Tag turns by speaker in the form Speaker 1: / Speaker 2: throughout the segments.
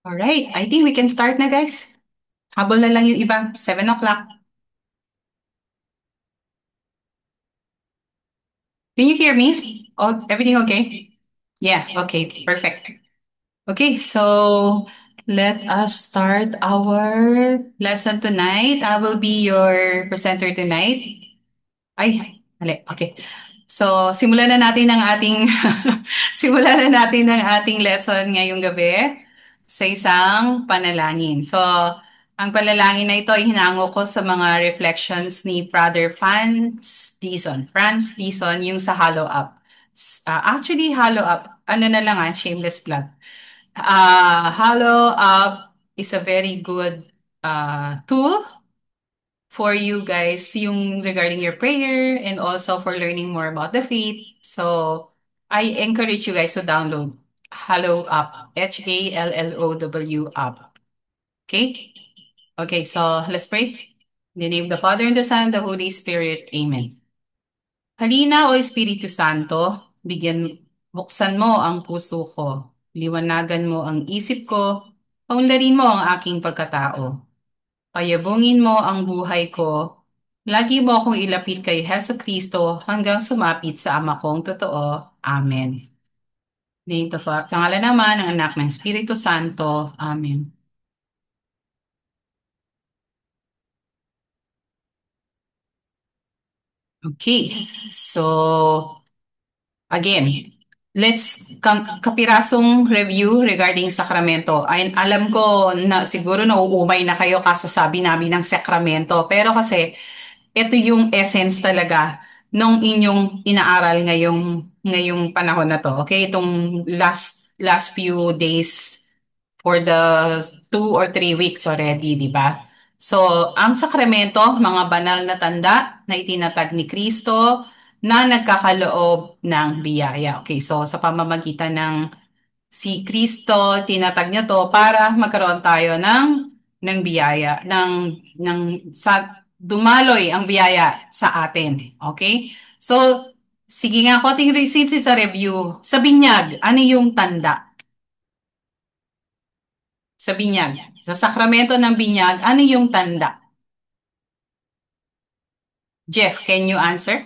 Speaker 1: Alright, I think we can start na guys. Habol na lang yung iba, 7 o'clock. Can you hear me? Oh, everything okay? Yeah, okay, perfect. Okay, so let us start our lesson tonight. I will be your presenter tonight. Ay, mali. Okay. So, simulan na natin ang ating simulan na natin ang ating lesson ngayong gabi sa isang panalangin. So, ang panalangin na ito ay hinango ko sa mga reflections ni Brother Franz Dizon. Franz Dizon, yung sa Hollow Up. Actually, Hollow Up, ano na lang shameless plug. Hollow Up is a very good tool for you guys yung regarding your prayer and also for learning more about the faith. So I encourage you guys to download Hallow Up, HALLOW Up. Okay? Okay, so let's pray. In the name of the Father and the Son and the Holy Spirit. Amen. Halina o Espiritu Santo, buksan mo ang puso ko. Liwanagan mo ang isip ko. Paunlarin mo ang aking pagkatao. Payabungin mo ang buhay ko. Lagi mo akong ilapit kay Heso Kristo hanggang sumapit sa Ama kong totoo. Amen. Name of Sa ngalan naman ng anak ng Espiritu Santo. Amen. Okay, so again, let's kapirasong review regarding sakramento. Ay, alam ko na siguro nauumay na kayo kasasabi namin ng sakramento, pero kasi ito yung essence talaga nung inyong inaaral ngayong panahon na to. Okay, itong last few days for the 2 or 3 weeks already, di ba? So, ang sakramento, mga banal na tanda na itinatag ni Kristo na nagkakaloob ng biyaya. Okay, so sa pamamagitan ng si Kristo, tinatag niya to para magkaroon tayo ng biyaya, sa dumaloy ang biyaya sa atin. Okay? So, sige nga, konting since it's a review, sa binyag, ano yung tanda? Sa binyag. Sa sakramento ng binyag, ano yung tanda? Jeff, can you answer?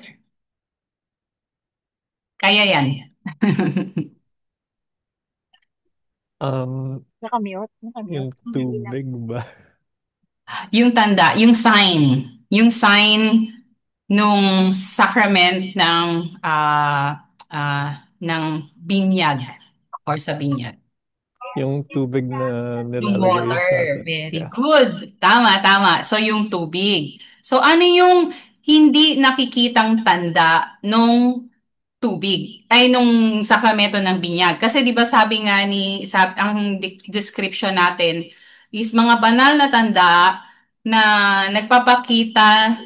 Speaker 1: Kaya yan.
Speaker 2: Um,
Speaker 3: Nakamute, nakamute.
Speaker 2: yung tubig ba?
Speaker 1: Yung tanda, yung sign nung sacrament ng binyag or sa binyag.
Speaker 2: Yung tubig na
Speaker 1: Yung
Speaker 2: nilalagay sa
Speaker 1: water.
Speaker 2: atin.
Speaker 1: Very
Speaker 2: Yeah.
Speaker 1: good. Tama, tama. So yung tubig. So ano yung hindi nakikitang tanda nung tubig ay nung sakramento ng binyag? Kasi 'di ba sabi nga ang description natin is mga banal na tanda na nagpapakita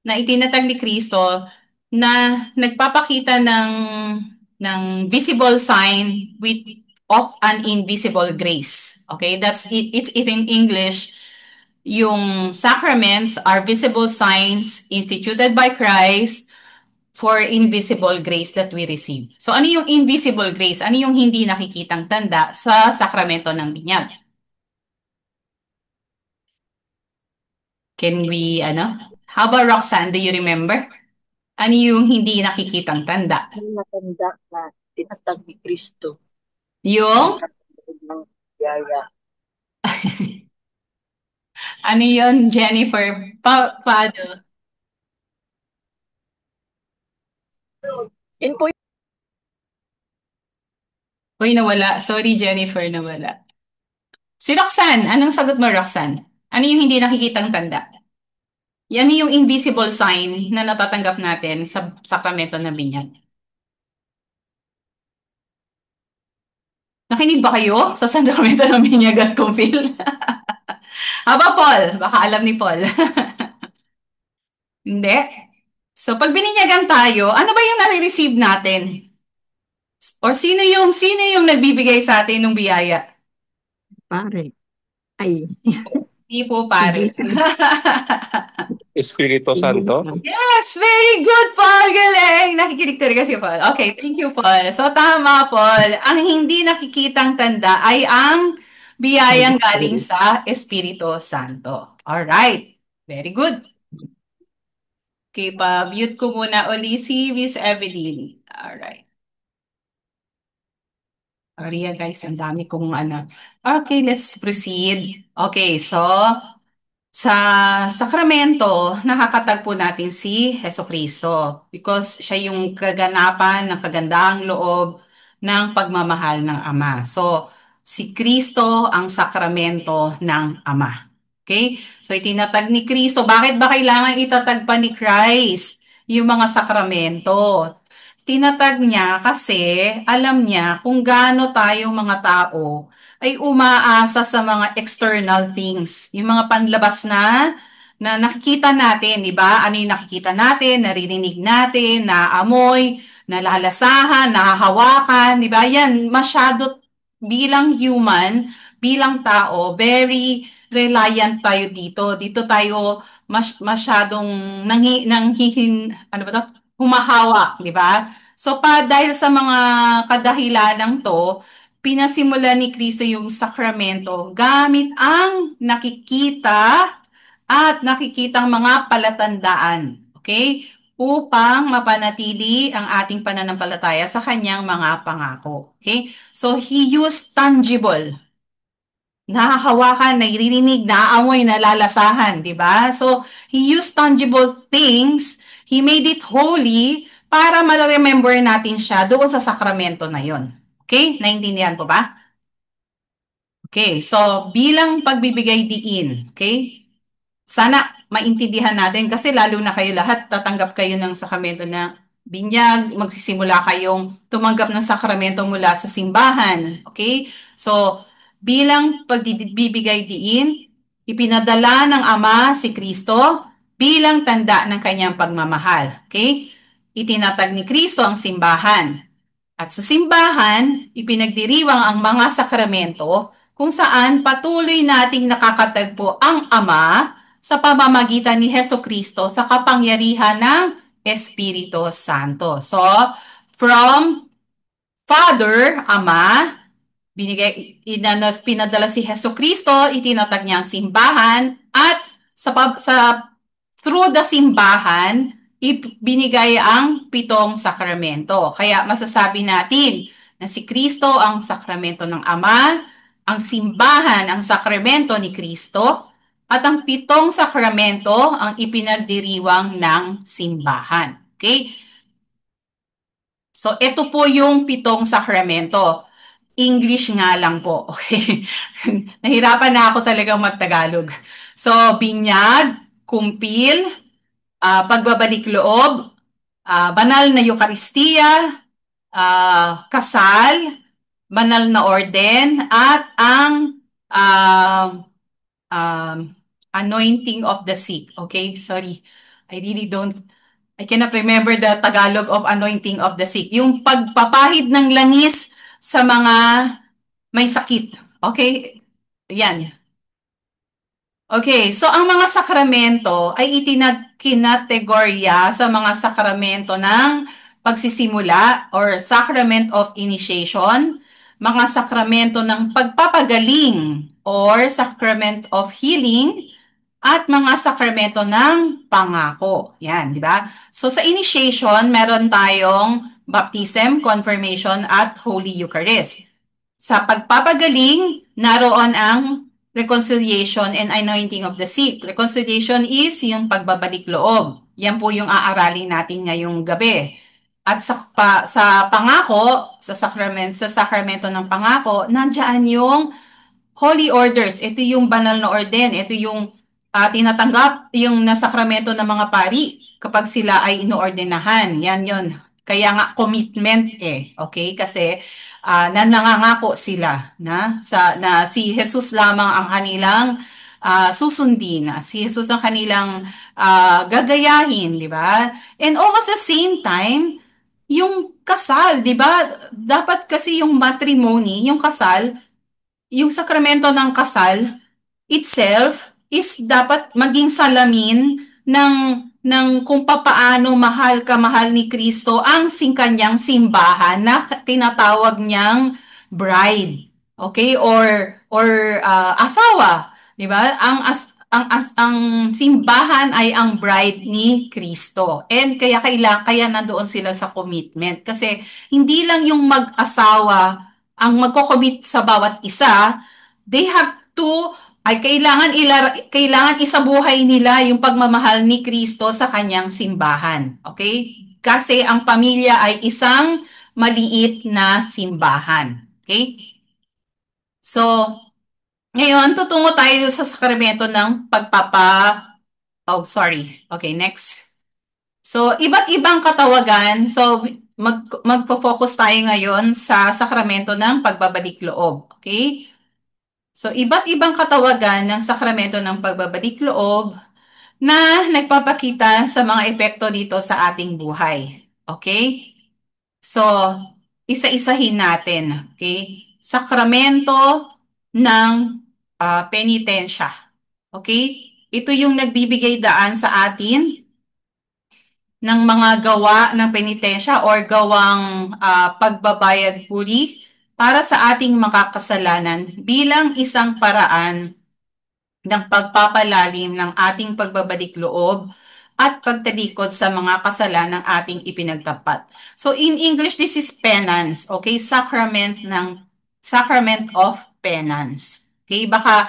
Speaker 1: na itinatag ni Kristo na nagpapakita ng visible sign of an invisible grace. Okay, that's it. It's in English. Yung sacraments are visible signs instituted by Christ for invisible grace that we receive. So ano yung invisible grace? Ano yung hindi nakikitang tanda sa sakramento ng binyag? Can we, How about Roxanne? Do you remember? Ano yung hindi nakikitang tanda?
Speaker 3: May matanda na tinatag ni Kristo.
Speaker 1: Yung,
Speaker 3: Nagkakaroon ng biyaya.
Speaker 1: ano yun, Jennifer? Paano?
Speaker 3: Yun po
Speaker 1: Uy, nawala. Sorry, Jennifer, nawala. Si Roxanne, anong sagot mo, Roxanne? Ano yung hindi nakikitang tanda? Yan yung invisible sign na natatanggap natin sa sakramento ng binyag. Nakinig ba kayo sa sakramento ng binyag at kumpil? Aba, Paul? Baka alam ni Paul. Hindi. So, pag bininyagan tayo, ano ba yung nare-receive natin? Or sino yung nagbibigay sa atin ng biyaya?
Speaker 3: pare. Ay,
Speaker 1: Di po
Speaker 3: si
Speaker 1: pare.
Speaker 3: Jesus.
Speaker 2: Espiritu Santo?
Speaker 1: Yes, very good, Paul. Galing. Nakikinig talaga si Paul. Okay, thank you, Paul. So, tama, Paul. Ang hindi nakikitang tanda ay ang Biyayang
Speaker 3: Holy
Speaker 1: galing
Speaker 3: Spirit.
Speaker 1: sa Espiritu Santo. Alright. Very good. Okay, pa-mute ko muna uli si Miss Evelyn. Alright. Sorry guys, ang dami kong ano. Okay, let's proceed. Okay, so sa sakramento, nakakatagpo natin si Heso Kristo because siya yung kaganapan ng kagandahang loob ng pagmamahal ng Ama. So, si Kristo ang sakramento ng Ama. Okay? So, itinatag ni Kristo. Bakit ba kailangan itatag pa ni Christ yung mga sakramento? Tinatag niya kasi alam niya kung gaano tayo mga tao ay umaasa sa mga external things, yung mga panlabas na nakikita natin, di ba? Ano yung nakikita natin, naririnig natin, naamoy, nalalasahan, nahahawakan, di ba? Yan, masyado bilang human, bilang tao, very reliant tayo dito. Dito tayo masyadong ano ba to? Humahawa, di ba? So dahil sa mga kadahilanang to, pinasimula ni Kristo yung sakramento gamit ang nakikita at nakikitang mga palatandaan. Okay? Upang mapanatili ang ating pananampalataya sa kanyang mga pangako. Okay? So he used tangible, nahahawakan, naririnig, naaamoy, nalalasahan, di ba? So, he used tangible things, he made it holy para ma-remember natin siya doon sa sakramento na yon. Okay? Naintindihan po ba? Okay, so bilang pagbibigay diin, okay? Sana maintindihan natin kasi lalo na kayo lahat tatanggap kayo ng sakramento na binyag, magsisimula kayong tumanggap ng sakramento mula sa simbahan. Okay? So, bilang pagbibigay diin, ipinadala ng Ama si Kristo bilang tanda ng kanyang pagmamahal. Okay? Itinatag ni Kristo ang simbahan. At sa simbahan, ipinagdiriwang ang mga sakramento kung saan patuloy nating nakakatagpo ang Ama sa pamamagitan ni Heso Kristo sa kapangyarihan ng Espiritu Santo. So, from Father, Ama, pinadala si Heso Kristo, itinatag niya ang simbahan, at sa through the simbahan, binigay ang pitong sakramento. Kaya masasabi natin na si Kristo ang sakramento ng Ama, ang simbahan ang sakramento ni Kristo, at ang pitong sakramento ang ipinagdiriwang ng simbahan. Okay? So, ito po yung pitong sakramento. English nga lang po. Okay? Nahirapan na ako talagang magtagalog. So, binyag, kumpil, pagbabalik loob, banal na Eucharistia, kasal, banal na orden, at ang um, anointing of the sick. Okay? Sorry. I cannot remember the Tagalog of anointing of the sick. Yung pagpapahid ng langis sa mga may sakit. Okay? Yan. Okay, so ang mga sakramento ay itinagkinategorya sa mga sakramento ng pagsisimula or sacrament of initiation, mga sakramento ng pagpapagaling or sacrament of healing, at mga sakramento ng pangako. Yan, di ba? So sa initiation, meron tayong baptism, confirmation, at Holy Eucharist. Sa pagpapagaling, naroon ang reconciliation and anointing of the sick. Reconciliation is yung pagbabalik loob. Yan po yung aaralin natin ngayong gabi. At sa pangako, sa sakramento ng pangako, nandiyan yung Holy Orders. Ito yung banal na orden. Ito yung tinatanggap yung nasakramento ng mga pari kapag sila ay inoordenahan. Yan yon. Kaya nga commitment okay? Kasi nangangako sila na si Jesus lamang ang kanilang susundin, si Jesus ang kanilang gagayahin, di ba? And almost the same time, yung kasal, di ba? Dapat kasi yung matrimony, yung kasal, yung sakramento ng kasal itself is dapat maging salamin ng kung papaano mahal ni Kristo ang kanyang simbahan na tinatawag niyang bride. Okay? Or asawa, 'di ba? Ang simbahan ay ang bride ni Kristo. And kaya nandoon sila sa commitment kasi hindi lang yung mag-asawa ang magko-commit sa bawat isa, they have to ay kailangan isabuhay nila yung pagmamahal ni Kristo sa kanyang simbahan. Okay? Kasi ang pamilya ay isang maliit na simbahan. Okay? So, ngayon, tutungo tayo sa sakramento ng Oh, sorry. Okay, next. So, iba't ibang katawagan. So, magfo-focus tayo ngayon sa sakramento ng pagbabalik loob. Okay? So, iba't ibang katawagan ng sakramento ng pagbabalik loob na nagpapakita sa mga epekto dito sa ating buhay. Okay? So, isa-isahin natin. Okay? Sakramento ng penitensya. Okay? Ito yung nagbibigay daan sa atin ng mga gawa ng penitensya or gawang pagbabayad puri para sa ating makakasalanan bilang isang paraan ng pagpapalalim ng ating pagbabalik loob at pagtalikod sa mga kasalanang ating ipinagtapat. So in English, this is penance, okay? Sacrament of penance. Okay? Baka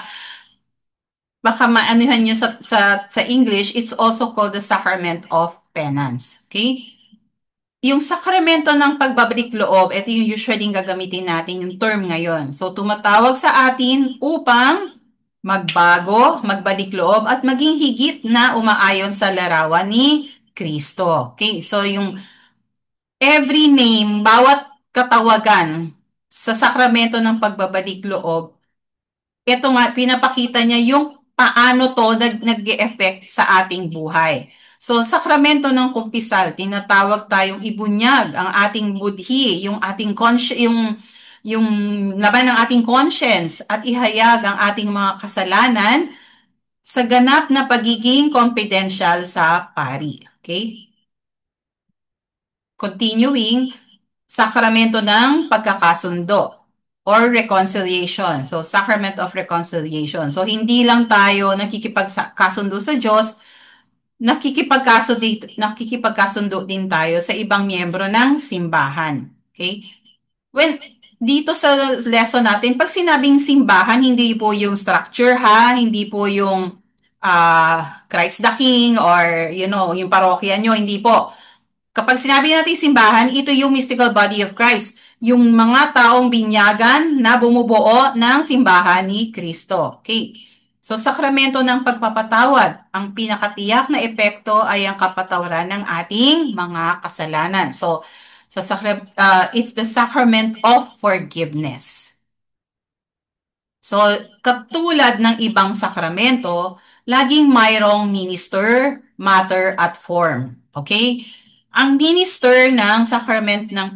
Speaker 1: maanuhan nyo sa English, it's also called the sacrament of penance. Okay? Yung sakramento ng pagbabalik loob, ito yung usually gagamitin natin yung term ngayon. So, tumatawag sa atin upang magbago, magbalik loob, at maging higit na umaayon sa larawan ni Kristo. Okay? So, yung every name, bawat katawagan sa sakramento ng pagbabalik loob, ito nga, pinapakita niya yung paano to nag-e-effect sa ating buhay. So, sakramento ng kumpisal, tinatawag tayong ibunyag ang ating budhi, yung ating yung laban ng ating conscience at ihayag ang ating mga kasalanan sa ganap na pagiging confidential sa pari. Okay? Continuing, sakramento ng pagkakasundo or reconciliation. So, sacrament of reconciliation. So, hindi lang tayo nakikipagkasundo sa Diyos, nakikipagkasundo din tayo sa ibang miyembro ng simbahan. Okay? When dito sa lesson natin, pag sinabing simbahan, hindi po yung structure ha, hindi po yung Christ the King or yung parokya nyo, hindi po. Kapag sinabi natin simbahan, ito yung mystical body of Christ. Yung mga taong binyagan na bumubuo ng simbahan ni Kristo. Okay. So, sakramento ng pagpapatawad. Ang pinakatiyak na epekto ay ang kapatawaran ng ating mga kasalanan. So, it's the sacrament of forgiveness. So, katulad ng ibang sakramento, laging mayroong minister, matter, at form. Okay? Ang minister ng sacrament ng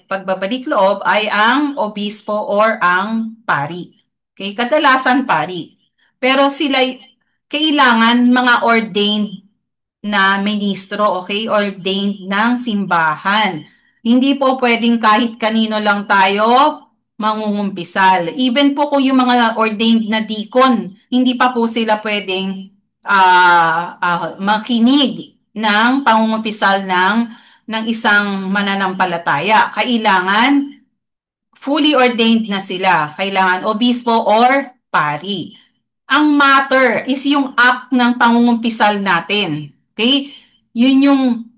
Speaker 1: pagbabalik loob ay ang obispo or ang pari. Okay? Kadalasan pari. Pero sila kailangan mga ordained na ministro, okay? Ordained ng simbahan. Hindi po pwedeng kahit kanino lang tayo mangungumpisal. Even po kung yung mga ordained na deacon, hindi pa po sila pwedeng makinig ng pangungumpisal ng isang mananampalataya. Kailangan fully ordained na sila. Kailangan obispo or pari. Ang matter is yung act ng pangungumpisal natin. Okay? Yun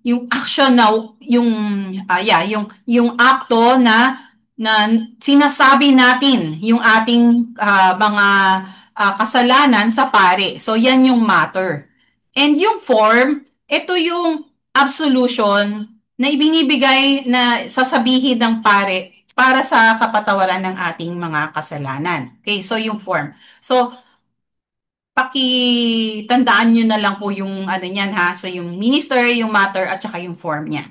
Speaker 1: yung action na yung akto na sinasabi natin yung ating mga kasalanan sa pare. So yan yung matter. And yung form, ito yung absolution na ibinibigay na sasabihin ng pare para sa kapatawaran ng ating mga kasalanan. Okay, so yung form. So, pakitandaan nyo na lang po yung ano niyan ha. So, yung minister, yung matter, at saka yung form niya.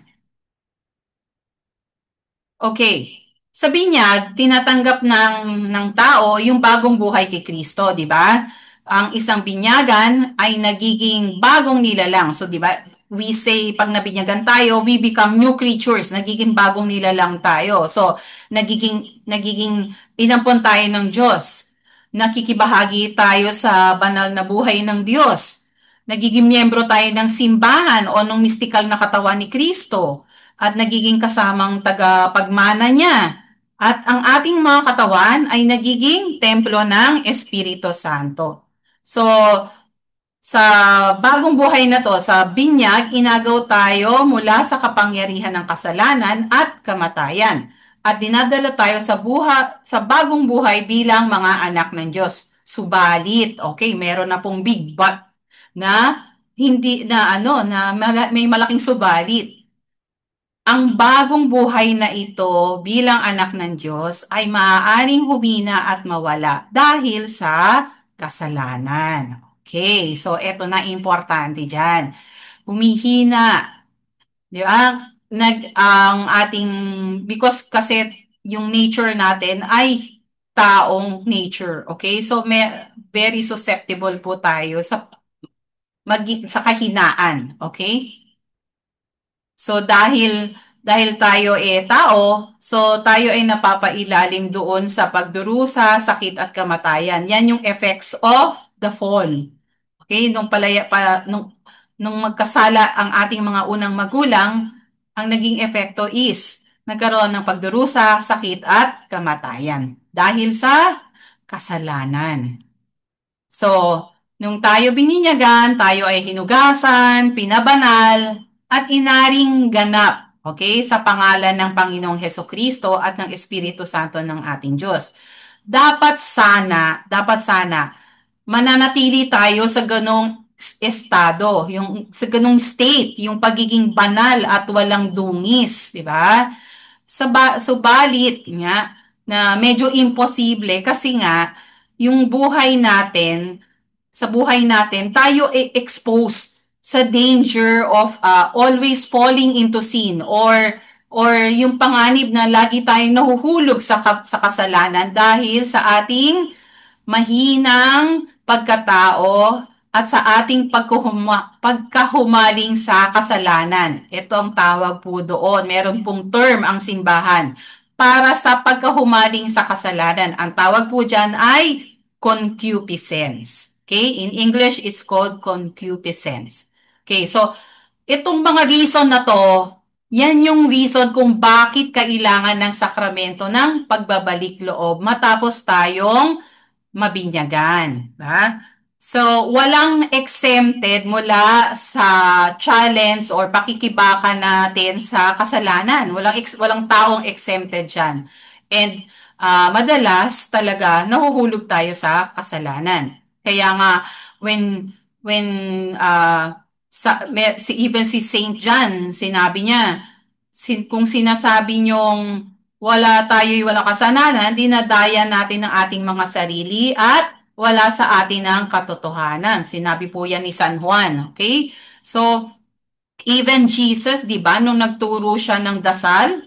Speaker 1: Okay. Sa binyag, tinatanggap ng tao yung bagong buhay kay Kristo, di ba? Ang isang binyagan ay nagiging bagong nilalang. So, di ba? we say, pag nabinyagan tayo, we become new creatures. Nagiging bagong nilalang tayo. So, nagiging inampon tayo ng Diyos. Nakikibahagi tayo sa banal na buhay ng Diyos. Nagiging miyembro tayo ng simbahan o ng mistikal na katawan ni Kristo at nagiging kasamang tagapagmana niya. At ang ating mga katawan ay nagiging templo ng Espiritu Santo. So, sa bagong buhay na to, sa binyag, inagaw tayo mula sa kapangyarihan ng kasalanan at kamatayan. At dinadala tayo sa bagong buhay bilang mga anak ng Diyos. Subalit, okay, meron na pong big but na hindi na may malaking subalit. Ang bagong buhay na ito bilang anak ng Diyos ay maaaring humina at mawala dahil sa kasalanan. Okay, so eto na importante dyan. Humihina, di ba? Because kasi yung nature natin ay taong nature. Okay, so very susceptible po tayo sa kahinaan. Okay? So dahil tayo tao, so tayo ay napapailalim doon sa pagdurusa, sakit at kamatayan. Yan yung effects of the fall. Okay, nung magkasala ang ating mga unang magulang, ang naging epekto is nagkaroon ng pagdurusa, sakit at kamatayan dahil sa kasalanan. So, nung tayo bininyagan, tayo ay hinugasan, pinabanal, at inaring ganap, okay, sa pangalan ng Panginoong Heso Kristo at ng Espiritu Santo ng ating Diyos. Dapat sana, mananatili tayo sa ganong estado, sa ganong state, yung pagiging banal at walang dungis, di ba? Subalit nga, na medyo imposible kasi nga, yung sa buhay natin, tayo ay exposed sa danger of always falling into sin or yung panganib na lagi tayong nahuhulog sa kasalanan dahil sa ating mahinang pagkatao at sa ating pagkahumaling sa kasalanan. Ito ang tawag po doon. Meron pong term ang simbahan para sa pagkahumaling sa kasalanan. Ang tawag po dyan ay concupiscence. Okay? In English, it's called concupiscence. Okay, so itong mga reason na to, yan yung reason kung bakit kailangan ng sakramento ng pagbabalik loob matapos tayong mabinyagan. Ha? So, walang exempted mula sa challenge or pakikibaka natin sa kasalanan. Walang taong exempted dyan. And madalas talaga nahuhulog tayo sa kasalanan. Kaya nga, when even si Saint John, sinabi niya, kung sinasabi niyong walang kasalanan, dinadaya natin ang ating mga sarili at wala sa atin ang katotohanan. Sinabi po yan ni San Juan. Okay? So, even Jesus, di ba, nung nagturo siya ng dasal,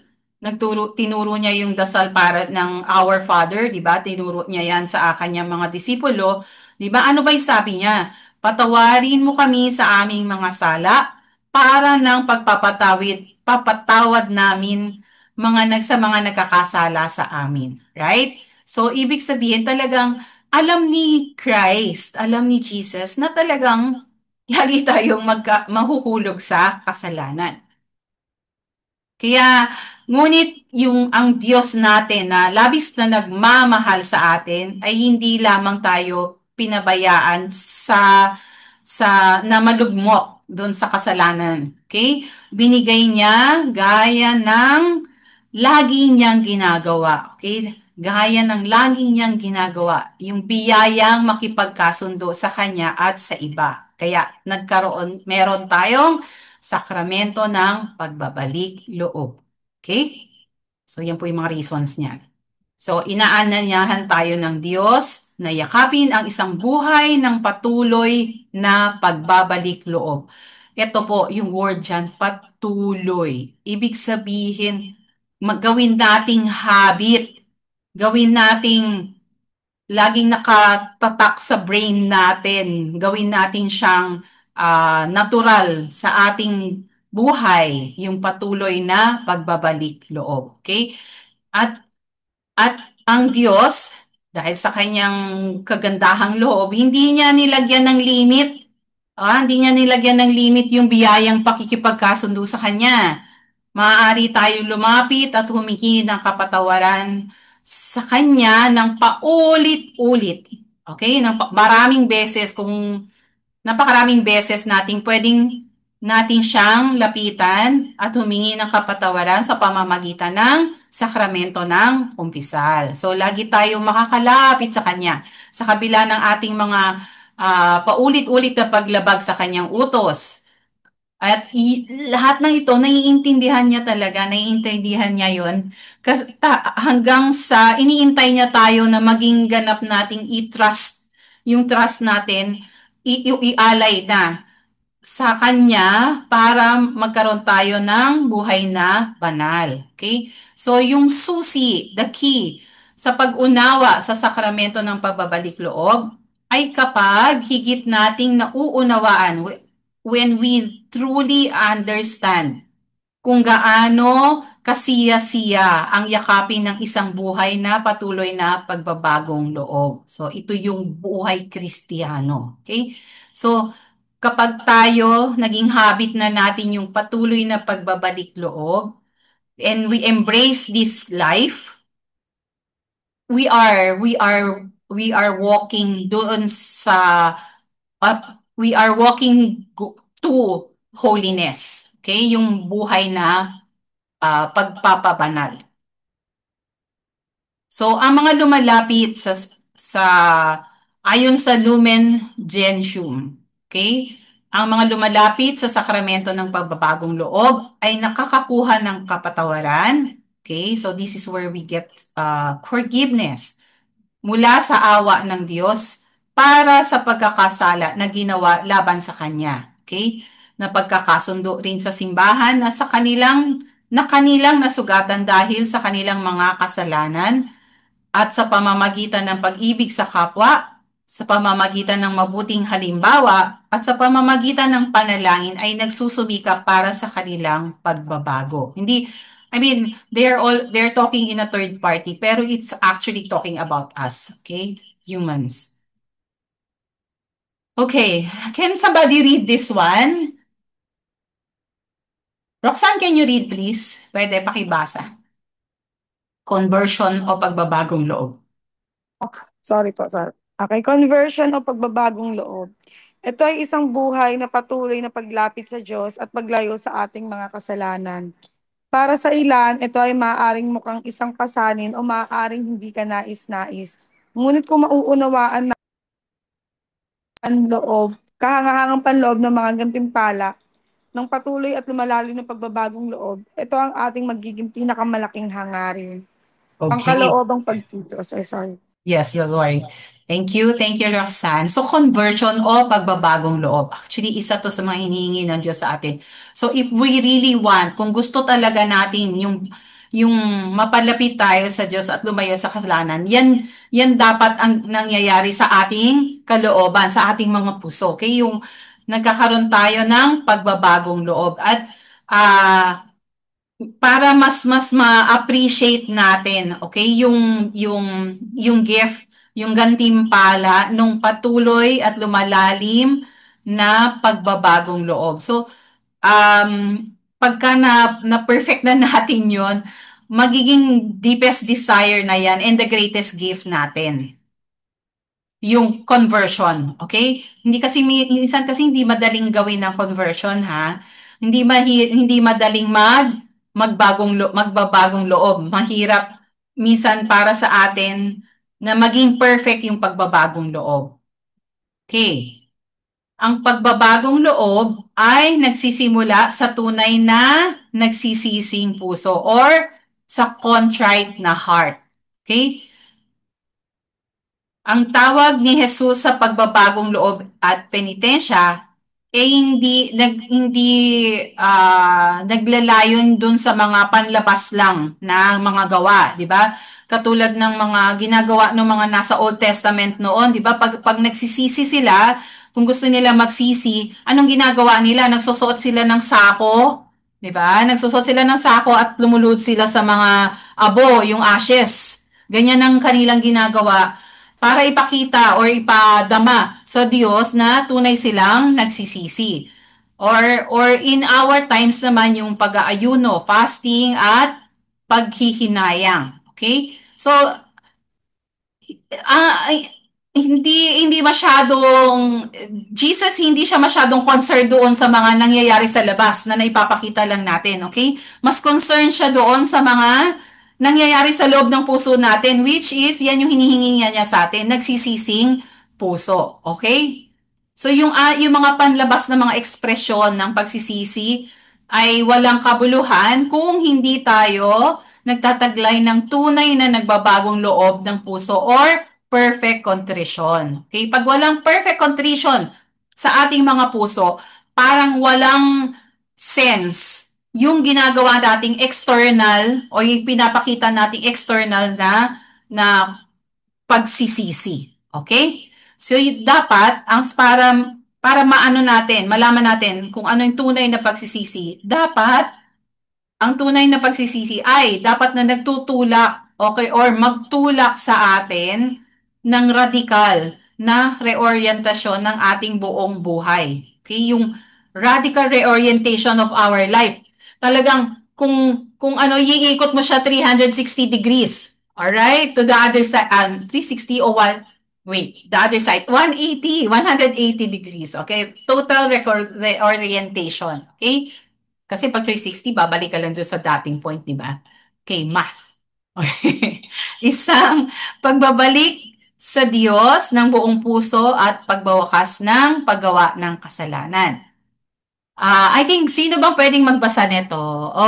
Speaker 1: tinuro niya yung dasal para ng Our Father, di ba? Tinuro niya yan sa kanyang mga disipulo. Di ba? Ano ba yung sabi niya? Patawarin mo kami sa aming mga sala para ng papatawad namin sa mga nagkakasala sa amin. Right? So, ibig sabihin talagang alam ni Christ, alam ni Jesus na talagang lagi tayong mahuhulog sa kasalanan. Kaya, ngunit ang Diyos natin na labis na nagmamahal sa atin ay hindi lamang tayo pinabayaan na malugmok doon sa kasalanan. Okay? Binigay niya gaya ng lagi niyang ginagawa. Okay? Gaya ng lagi niyang ginagawa. Yung biyayang makipagkasundo sa Kanya at sa iba. Kaya meron tayong sakramento ng pagbabalik loob. Okay? So, yan po yung mga reasons niya. So, inaanyayahan tayo ng Diyos na yakapin ang isang buhay ng patuloy na pagbabalik loob. Ito po, yung word dyan, patuloy. Ibig sabihin, gawin nating habit. Gawin nating laging nakatatak sa brain natin. Gawin natin siyang natural sa ating buhay yung patuloy na pagbabalik loob. Okay? At at ang Diyos, dahil sa kanyang kagandahang loob, hindi niya nilagyan ng limit. Hindi niya nilagyan ng limit yung biyayang pakikipagkasundo sa kanya. Maaari tayong lumapit at humingi ng kapatawaran sa kanya ng paulit-ulit. Okay? Maraming beses, kung napakaraming beses natin siyang lapitan at humingi ng kapatawaran sa pamamagitan ng sakramento ng kumpisal. So, lagi tayong makakalapit sa Kanya sa kabila ng ating mga paulit-ulit na paglabag sa Kanyang utos. At lahat ng ito, naiintindihan niya yon. Kasi hanggang sa iniintay niya tayo na maging ganap nating i-trust, yung trust natin, ialay na sa Kanya para magkaroon tayo ng buhay na banal. Okay? So, yung susi, the key, sa pag-unawa sa sakramento ng pagbabalik loob, ay kapag higit nating nauunawaan when we truly understand kung gaano kasiya-siya ang yakapin ng isang buhay na patuloy na pagbabagong loob. So, ito yung buhay Kristiyano. Okay? So, kapag tayo naging habit na natin yung patuloy na pagbabalik loob and we embrace this life, we are walking doon sa we are walking to holiness. Okay? Yung buhay na pagpapabanal. So, ang mga lumalapit sa ayon sa Lumen Gentium, okay? Ang mga lumalapit sa sakramento ng pagbabagong loob ay nakakakuha ng kapatawaran. Okay? So, this is where we get forgiveness mula sa awa ng Diyos para sa pagkakasala na ginawa laban sa Kanya. Okay? Na pagkakasundo rin sa simbahan na kanilang nasugatan dahil sa kanilang mga kasalanan at sa pamamagitan ng pag-ibig sa kapwa, sa pamamagitan ng mabuting halimbawa, at sa pamamagitan ng panalangin ay nagsusumika para sa kanilang pagbabago. Hindi, I mean, they're talking in a third party, pero it's actually talking about us, okay? Humans. Okay, can somebody read this one? Roxanne, can you read please? Pwede pakibasa. Conversion o pagbabagong loob.
Speaker 4: Sorry po, sorry. Okay, conversion o pagbabagong loob. Ito ay isang buhay na patuloy na paglapit sa Diyos at paglayo sa ating mga kasalanan. Para sa ilan, ito ay maaaring mukhang isang pasanin o maaaring hindi ka nais-nais. Ngunit kung mauunawaan na ang loob, kahangahangang panloob ng mga gantimpala, ng patuloy at lumalalim na pagbabagong loob, ito ang ating magiging pinakamalaking hangarin.
Speaker 1: Okay.
Speaker 4: Pangkaloobang pagtitos. Sorry.
Speaker 1: Yes, Lord. Thank you, Roxanne. So, conversion o pagbabagong loob. Actually, isa to sa mga hinihingi ng Diyos sa atin. So, if we really want, kung gusto talaga natin yung mapalapit tayo sa Diyos at lumayo sa kasalanan, yan dapat ang nangyayari sa ating kalooban, sa ating mga puso. Okay? Yung nagkakaroon tayo ng pagbabagong loob. At para mas ma-appreciate natin, okay, yung gift, yung gantimpala nung patuloy at lumalalim na pagbabagong loob. So, pagka na perfect na natin 'yon, magiging deepest desire na yan and the greatest gift natin. Yung conversion, okay? Minsan kasi hindi madaling gawin ng conversion, ha? Hindi madaling magbabagong loob. Mahirap minsan para sa atin na maging perfect yung pagbabagong loob. Okay. Ang pagbabagong loob ay nagsisimula sa tunay na nagsisising puso or sa contrite na heart. Okay? Ang tawag ni Jesus sa pagbabagong loob at penitensya hindi naglalayon dun sa mga panlabas lang na mga gawa, di ba? Katulad ng mga ginagawa ng mga nasa Old Testament noon, di ba? Pag nagsisisi sila, kung gusto nila magsisi, anong ginagawa nila? Nagsusuot sila ng sako, 'di ba? Nagsusuot sila ng sako at lumulud sila sa mga abo, yung ashes. Ganyan ang kanilang ginagawa para ipakita or ipadama sa Diyos na tunay silang nagsisisi. Or in our times naman yung pag-aayuno, fasting at paghihinayang. Okay? So ay, hindi masyadong Jesus hindi siya masyadong concerned doon sa mga nangyayari sa labas na naipapakita lang natin, okay? Mas concerned siya doon sa mga nangyayari sa loob ng puso natin, which is yan yung hinihingi niya sa atin, nagsisising puso, okay? So yung mga panlabas na mga ekspresyon ng pagsisisi ay walang kabuluhan kung hindi tayo nagtataglay ng tunay na nagbabagong loob ng puso or perfect contrition. Okay? Pag walang perfect contrition sa ating mga puso, parang walang sense yung ginagawa nating external o yung pinapakita nating external na pagsisisi. Okay? So dapat para maano natin, malaman natin kung ano yung tunay na pagsisisi, dapat ang tunay na pagsisisi ay dapat na nagtutulak, okay, or magtulak sa atin ng radikal na reorientasyon ng ating buong buhay. Okay, yung radical reorientation of our life. Talagang kung ano iikot mo siya 360 degrees. All right? To the other side 360 o the other side 180 degrees. Okay? Total reorientation. Okay? Kasi pag 360, babalik ka lang doon sa dating point, di ba? Okay, math. Okay. Isang pagbabalik sa Diyos ng buong puso at pagbawakas ng paggawa ng kasalanan. I think, sino bang pwedeng magbasa nito?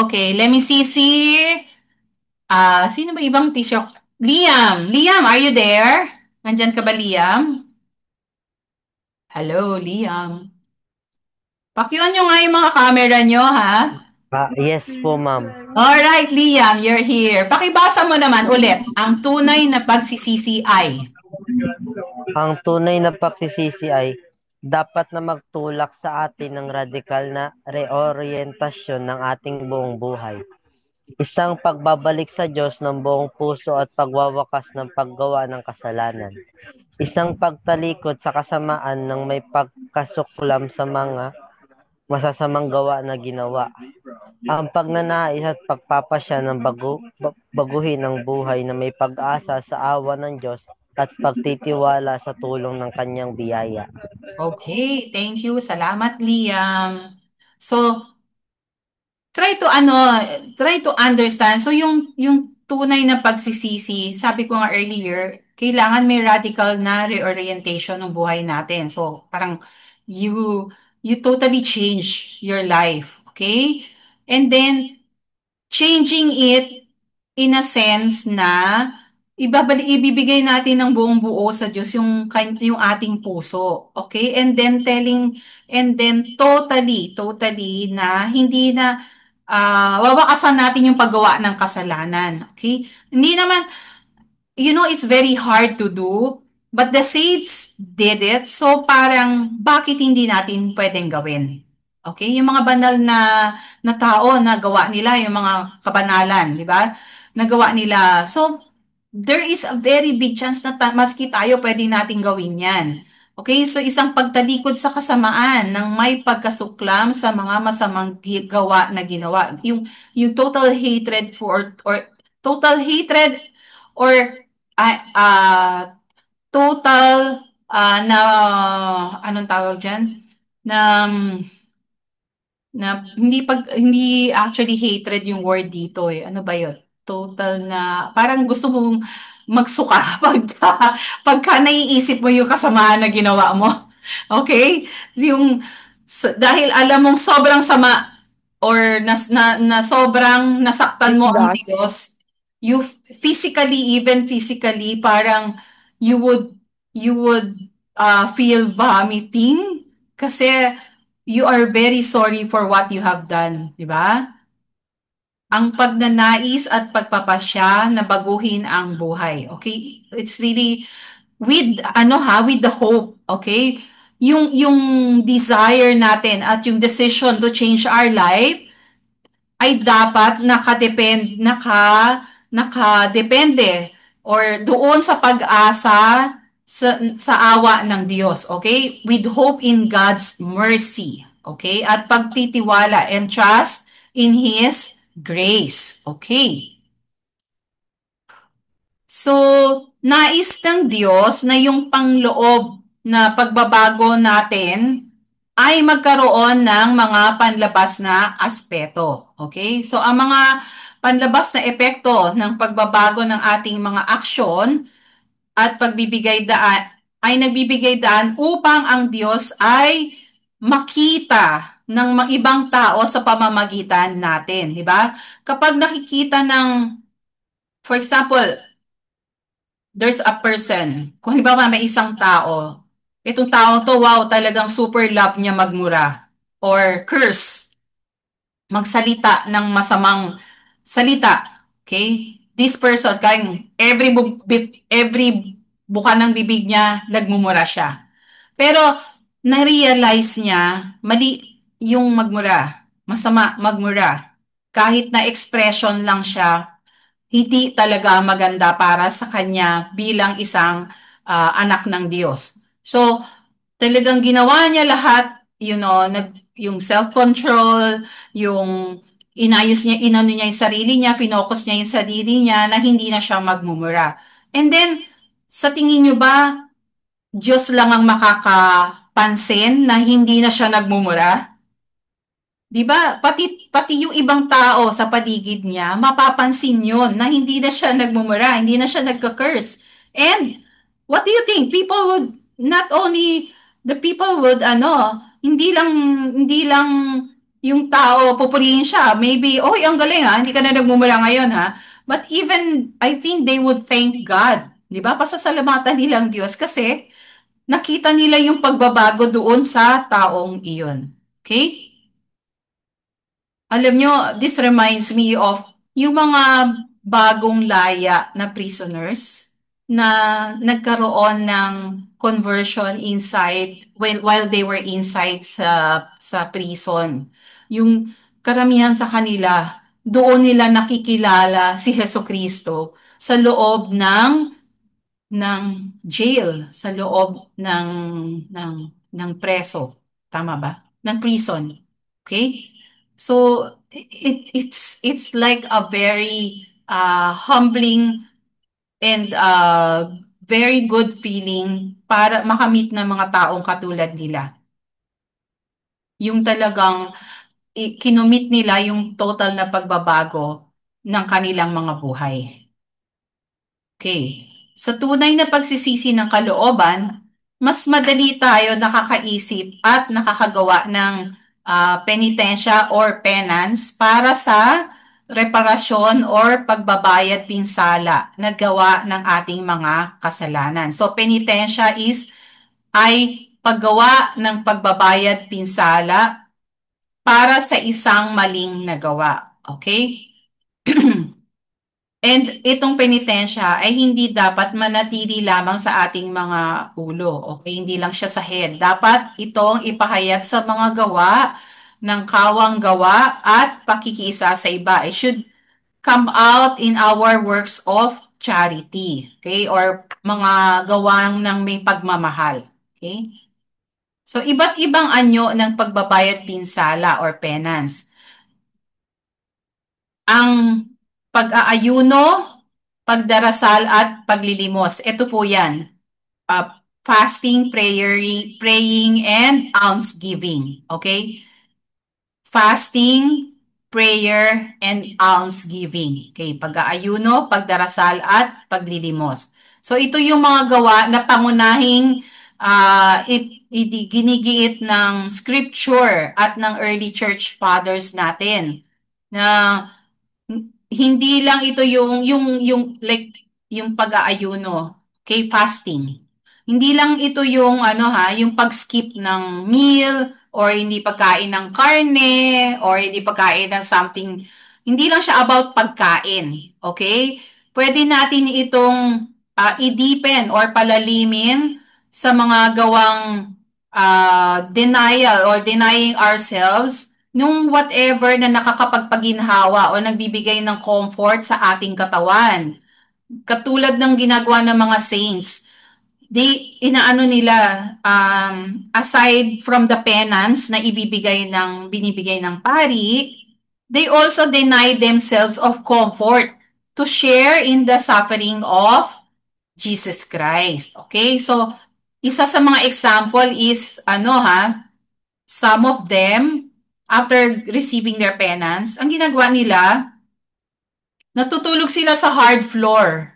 Speaker 1: Okay, let me see. Sino ba ibang teacher? Liam. Liam, are you there? Nandyan ka ba, Liam? Hello, Liam. Pakion nyo nga yung mga camera nyo, ha?
Speaker 5: Yes po, ma'am.
Speaker 1: Alright, Liam, you're here. Pakibasa mo naman ulit ang tunay na pagsisisi ay.
Speaker 5: Ang tunay na pagsisisi ay dapat na magtulak sa atin ng radikal na reorientasyon ng ating buong buhay. Isang pagbabalik sa Diyos ng buong puso at pagwawakas ng paggawa ng kasalanan. Isang pagtalikod sa kasamaan ng may pagkasuklam sa mga masasamang gawa na ginawa. Ang pagnanais at pagpapasya ng baguhin ang buhay na may pag-asa sa awa ng Diyos at pagtitiwala sa tulong ng kanyang biyaya.
Speaker 1: Okay, thank you. Salamat, Liam. So, try to understand. So, yung tunay na pagsisisi, sabi ko nga earlier, kailangan may radical na reorientation ng buhay natin. So, parang you totally change your life. Okay? And then, changing it in a sense na ibibigay natin ng buong buo sa Diyos yung ating puso. Okay? And then totally na hindi na wawakasan natin yung paggawa ng kasalanan. Okay? Hindi naman, it's very hard to do, but the saints did it, so parang bakit hindi natin pwedeng gawin? Okay? Yung mga banal na tao na gawa nila, yung mga kabanalan, di ba? Nagawa nila. So, there is a very big chance na maski tayo pwede nating gawin yan. Okay? So, isang pagtalikod sa kasamaan ng may pagkasuklam sa mga masamang gawa na ginawa. Yung total hatred or total hatred or total na anong tawag diyan na hindi actually hatred yung word dito eh. Ano ba 'yon? Total na parang gusto mong magsuka pagka naiisip mo yung kasamaan na ginawa mo. Okay? Dahil alam mong sobrang sama or na sobrang nasaktan mo ang
Speaker 4: Disgust.
Speaker 1: Diyos, you even physically parang you would feel vomiting kasi you are very sorry for what you have done, di ba? Ang pagnanais at pagpapasya na baguhin ang buhay. Okay? It's really with the hope, okay? yung desire natin at yung decision to change our life ay dapat nakadepende or doon sa pag-asa sa awa ng Diyos, okay? With hope in God's mercy, okay? At pagtitiwala and trust in His grace, okay? So, nais ng Diyos na yung pangloob na pagbabago natin ay magkaroon ng mga panlabas na aspeto. Okay? So, ang mga panlabas na epekto ng pagbabago ng ating mga aksyon at pagbibigay daan ay nagbibigay daan upang ang Diyos ay makita ng mga ibang tao sa pamamagitan natin. Di ba? Kapag nakikita ng, for example, there's a person, kung halimbawa may isang tao, itong tao to, wow, talagang super love niya magmura or curse, magsalita ng masamang salita. Okay? This person, kayang every buka ng bibig niya, nagmumura siya. Pero, na-realize niya, mali yung magmura, masama magmura. Kahit na expression lang siya, hindi talaga maganda para sa kanya bilang isang anak ng Diyos. So, talagang ginawa niya lahat, yung self-control, yung inayos niya, inano niya yung sarili niya, finokus niya yung sarili niya na hindi na siya magmumura. And then, sa tingin niyo ba, Diyos lang ang makakapansin na hindi na siya nagmumura? 'Di ba? Pati yung ibang tao sa paligid niya, mapapansin 'yon na hindi na siya nagmumura, hindi na siya nagka-curse. And what do you think? People would not only the people would hindi lang yung tao pupurihin siya. Maybe, "Oy, ang galing ha, hindi ka na nagmumura ngayon ha." But even I think they would thank God. 'Di ba? Pasasalamatan nilang Diyos kasi nakita nila yung pagbabago doon sa taong iyon. Okay? Alam nyo, this reminds me of yung mga bagong laya na prisoners na nagkaroon ng conversion inside while they were inside sa prison. Yung karamihan sa kanila, doon nila nakikilala si Jesucristo sa loob ng jail, sa loob ng preso. Tama ba? Ng prison. Okay? So it's like a very humbling and very good feeling para makamit ng mga taong katulad nila. Yung talagang kinumit nila yung total na pagbabago ng kanilang mga buhay. Okay. Sa tunay na pagsisisi ng kalooban, mas madali tayo nakakaisip at nakakagawa ng penitensya or penance para sa reparasyon or pagbabayad pinsala na gawa ng ating mga kasalanan. So penitensya ay paggawa ng pagbabayad pinsala para sa isang maling nagawa. Okay? And itong penitensya ay hindi dapat manatili lamang sa ating mga ulo. Okay, hindi lang siya sa head. Dapat itong ipahayag sa mga gawa ng kawang gawa at pakikiisa sa iba. It should come out in our works of charity. Okay, or mga gawang ng may pagmamahal. Okay? So, iba't ibang anyo ng pagbabayad pinsala or penance. Ang pag-aayuno, pagdarasal at paglilimos. Ito po yan. Fasting, praying, and almsgiving. Okay? Fasting, prayer, and almsgiving. Okay? Pag-aayuno, pagdarasal at paglilimos. So ito yung mga gawa na pangunahing ginigiit ng scripture at ng early church fathers natin na hindi lang ito like yung pag-aayuno, okay, fasting. Hindi lang ito yung yung pag-skip ng meal or hindi pagkain ng karne or hindi pagkain ng something. Hindi lang siya about pagkain, okay? Pwede natin itong i-deepen or palalimin sa mga gawang denial or denying ourselves nung whatever na nakakapagpaginhawa o nagbibigay ng comfort sa ating katawan. Katulad ng ginagawa ng mga saints, inaano nila, aside from the penance na binibigay ng pari, they also deny themselves of comfort to share in the suffering of Jesus Christ. Okay? So, isa sa mga example is, some of them, after receiving their penance, ang ginagawa nila, natutulog sila sa hard floor.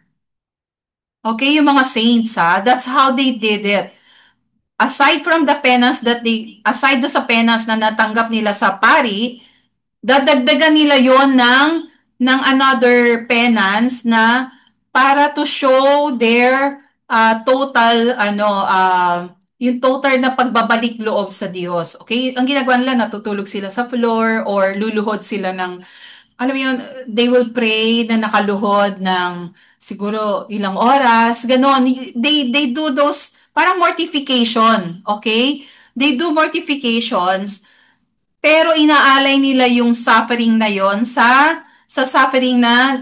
Speaker 1: Okay, yung mga saints, that's how they did it. Aside do sa penance na natanggap nila sa pari, dadagdagan nila yon ng another penance na para to show their yung total na pagbabalik loob sa Diyos. Okay? Ang ginagawa nila, natutulog sila sa floor or luluhod sila alam mo yun, they will pray na nakaluhod ng siguro ilang oras, ganon. They do those, parang mortification, okay? They do mortifications, pero inaalay nila yung suffering na yon sa suffering na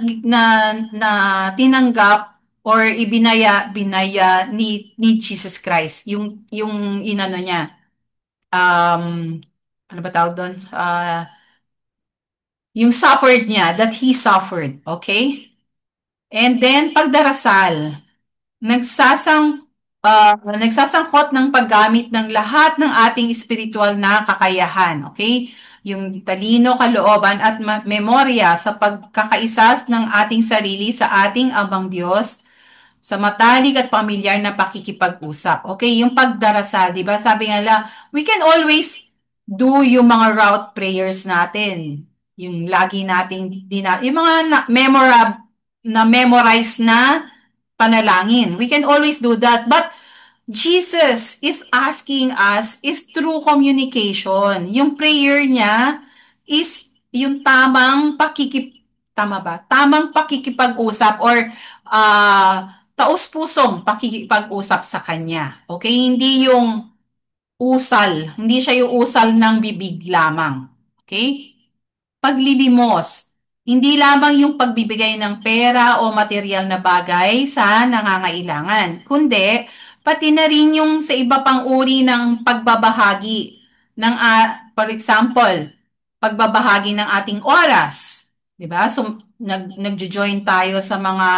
Speaker 1: tinanggap or binaya ni Jesus Christ. Yung inano niya. Ano ba tawag doon? Yung suffered niya, that he suffered. Okay? And then, pagdarasal, nagsasangkot ng paggamit ng lahat ng ating spiritual na kakayahan. Okay? Yung talino, kalooban at memorya sa pagkakaisas ng ating sarili sa ating Amang Diyos sa matalik at pamilyar na pakikipag-usap. Okay? Yung pagdarasal, di ba? Sabi nga lang, we can always do yung mga route prayers natin. Yung lagi nating yung mga memorize na panalangin. We can always do that. But Jesus is asking us is through communication. Yung prayer niya is yung tamang pakikipag-usap or taus-pusong pakikipag-usap sa kanya. Okay? Hindi yung usal. Hindi siya yung usal ng bibig lamang. Okay? Paglilimos. Hindi lamang yung pagbibigay ng pera o material na bagay sa nangangailangan, kundi pati na rin yung sa iba pang uri ng pagbabahagi ng for example, pagbabahagi ng ating oras, 'di ba? So nagjo-join tayo sa mga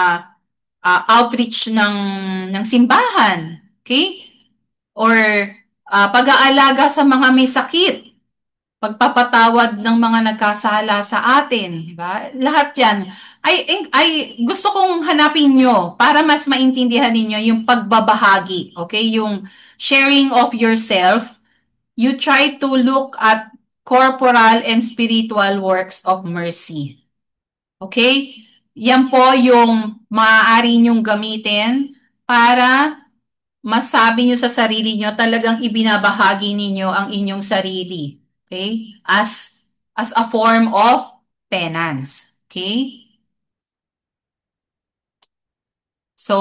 Speaker 1: outreach ng simbahan, okay? Or pag-aalaga sa mga may sakit, pagpapatawad ng mga nagkasala sa atin, di ba? Lahat 'yan ay gusto kong hanapin nyo para mas maintindihan ninyo yung pagbabahagi, okay? Yung sharing of yourself, you try to look at corporal and spiritual works of mercy. Okay? Yan po yung maaari nyong gamitin para masabi nyo sa sarili nyo, talagang ibinabahagi ninyo ang inyong sarili. Okay? As a form of penance. Okay? So,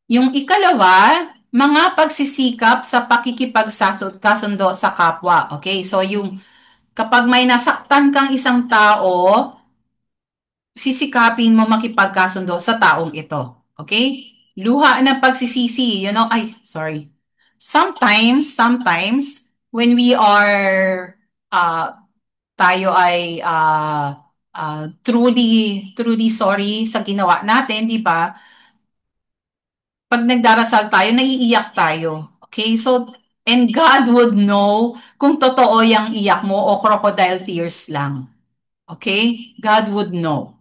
Speaker 1: yung ikalawa, mga pagsisikap sa pakikipagkasundo sa kapwa. Okay? So, yung kapag may nasaktan kang isang tao, sisikapin mo makipagkasundo sa taong ito. Okay? Luha ng pagsisisi, sorry. Sometimes, when we are, tayo ay truly sorry sa ginawa natin, di ba? Pag nagdarasal tayo, naiiyak tayo. Okay? So, and God would know kung totoo yung iyak mo o crocodile tears lang. Okay? God would know.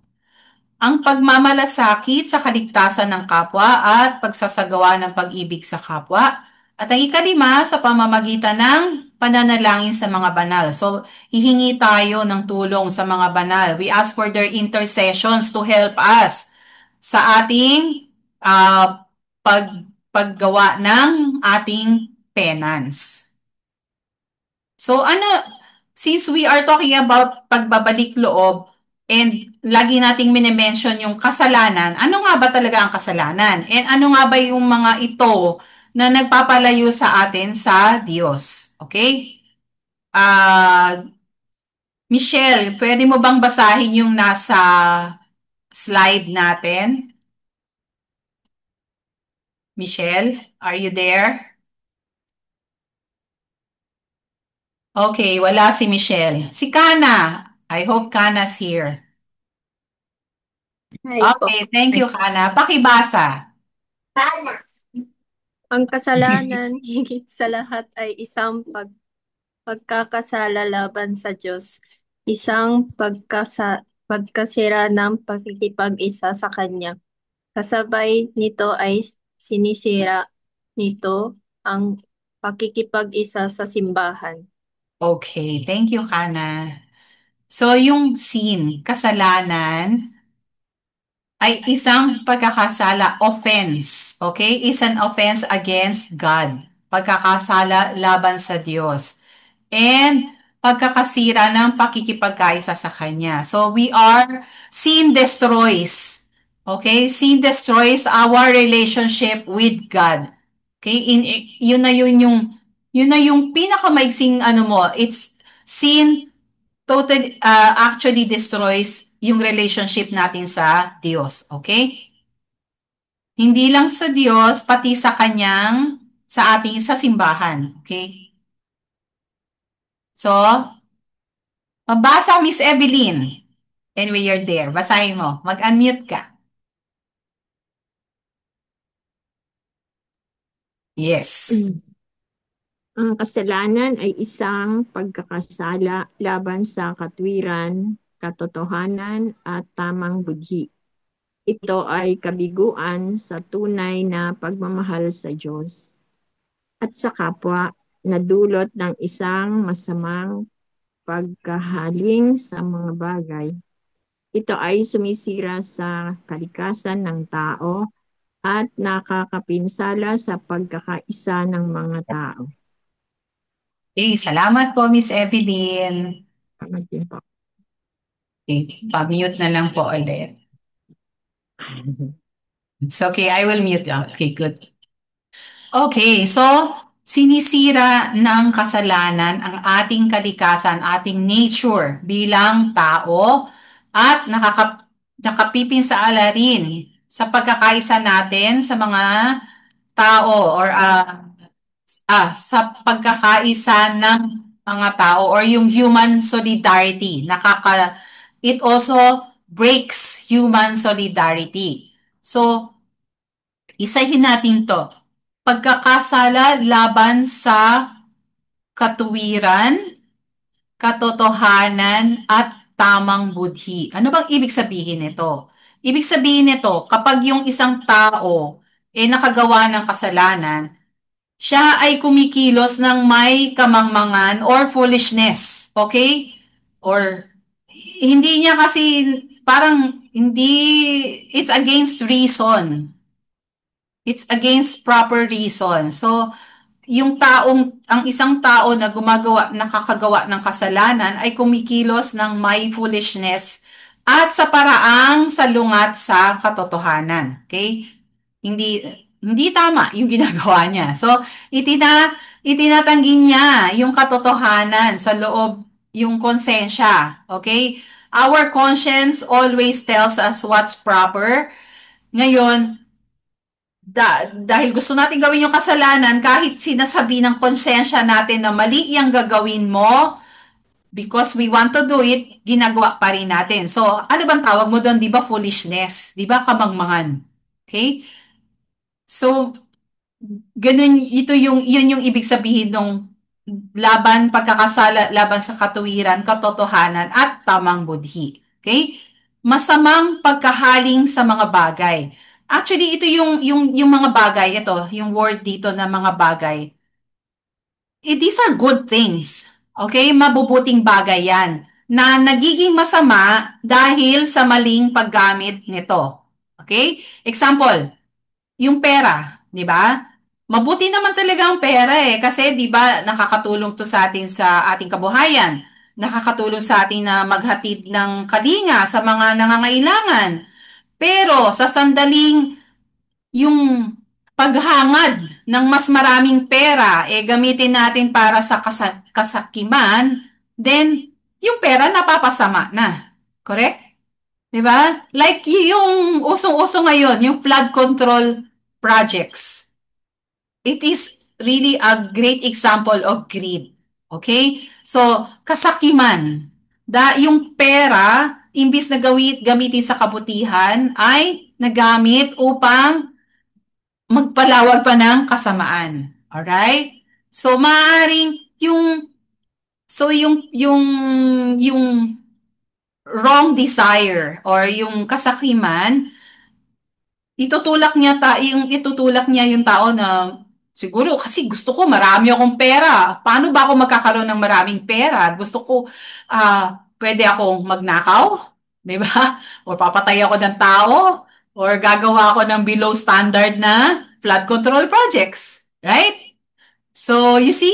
Speaker 1: Ang pagmamalasakit sa kaligtasan ng kapwa at pagsasagawa ng pag-ibig sa kapwa. At ang ikalima, sa pamamagitan ng pananalangin sa mga banal. So, hihingi tayo ng tulong sa mga banal. We ask for their intercessions to help us sa ating paggawa ng ating penance. So, since we are talking about pagbabalik loob, and lagi nating minimension yung kasalanan, ano nga ba talaga ang kasalanan? And ano nga ba yung mga ito na nagpapalayo sa atin sa Diyos. Okay? Ah, Michelle, pwede mo bang basahin yung nasa slide natin? Michelle, are you there? Okay, wala si Michelle. Si Kana. I hope Kana's here.
Speaker 6: Hi po.
Speaker 1: Okay, thank you, Kana. Pakibasa.
Speaker 6: Ang kasalanan, higit sa lahat, ay isang pagkakasala laban sa Diyos, isang pagkasira ng pakikipag-isa sa Kanya. Kasabay nito ay sinisira nito ang pakikipag-isa sa simbahan.
Speaker 1: Okay, thank you, Kana. So, yung sin, kasalanan, ay isang pagkakasala, offense. Okay? Is an offense against God. Pagkakasala laban sa Diyos. And pagkakasira ng pakikipagkaisa sa Kanya. So we are, sin destroys. Okay? Sin destroys our relationship with God. Okay? Yun na yung pinakamaigsing ano mo. It's sin actually destroys yung relationship natin sa Diyos. Okay? Hindi lang sa Diyos, pati sa ating sa simbahan. Okay? So, mabasa Miss Evelyn. Anyway, you're there. Basahin mo. Mag-unmute ka. Yes.
Speaker 3: Ang kasalanan ay isang pagkakasala laban sa katwiran, katotohanan at tamang budhi. Ito ay kabiguan sa tunay na pagmamahal sa Diyos at sa kapwa na dulot ng isang masamang pagkahaling sa mga bagay. Ito ay sumisira sa kalikasan ng tao at nakakapinsala sa pagkakaisa ng mga tao.
Speaker 1: Okay, salamat po, Miss Evelyn.
Speaker 3: Tama din po.
Speaker 1: Okay, pa-mute na lang po ulit. It's okay, I will mute. Okay, good. Okay, so sinisira ng kasalanan ang ating kalikasan, ating nature bilang tao at nakapipinsala rin sa pagkakaisa natin sa mga tao or sa pagkakaisa ng mga tao or yung human solidarity. It also breaks human solidarity. So, isahin natin to. Pagkakasala laban sa katuwiran, katotohanan, at tamang budhi. Ano bang ibig sabihin nito? Ibig sabihin nito, kapag yung isang tao nakagawa ng kasalanan, siya ay kumikilos ng may kamangmangan or foolishness. Okay? Or hindi niya kasi parang hindi, it's against reason. It's against proper reason. So, ang isang tao na nakakagawa ng kasalanan ay kumikilos ng may foolishness at sa paraang salungat sa katotohanan. Okay? Hindi hindi tama yung ginagawa niya. So, itinatanggi niya yung katotohanan sa loob yung konsensya. Okay? Our conscience always tells us what's proper. Ngayon, dahil gusto natin gawin yung kasalanan, kahit sinasabi ng konsensya natin na mali yung gagawin mo, because we want to do it, ginagawa pa rin natin. So, ano bang tawag mo doon? Di ba foolishness? Di ba kamangmangan? Okay? So, yun yung ibig sabihin ng pagkakasala laban sa katuwiran, katotohanan, at tamang budhi. Okay? Masamang pagkahaling sa mga bagay. Actually, ito yung mga bagay, ito, yung word dito na mga bagay. These are good things. Okay? Mabubuting bagay yan na nagiging masama dahil sa maling paggamit nito. Okay? Example, yung pera, di ba? Mabuti naman talaga ang pera kasi 'di ba nakakatulong 'to sa atin sa ating kabuhayan. Nakakatulong sa atin na maghatid ng kalinga sa mga nangangailangan. Pero sa sandaling yung paghangad ng mas maraming pera, gamitin natin para sa kasakiman, then yung pera napapasama na. Correct? Di ba? Like yung usong-uso ngayon, yung flood control projects. It is really a great example of greed. Okay? So, kasakiman. Yung pera, imbis na gamitin sa kabutihan, ay nagamit upang magpalawag pa ng kasamaan. Alright? So, maaaring yung wrong desire or yung kasakiman, itutulak niya yung tao na siguro kasi gusto ko marami akong pera. Paano ba ako magkakaroon ng maraming pera? Gusto ko pwede akong magnakaw, 'di ba? O papatay ako ng tao or gagawa ako ng below standard na flood control projects, right? So, you see,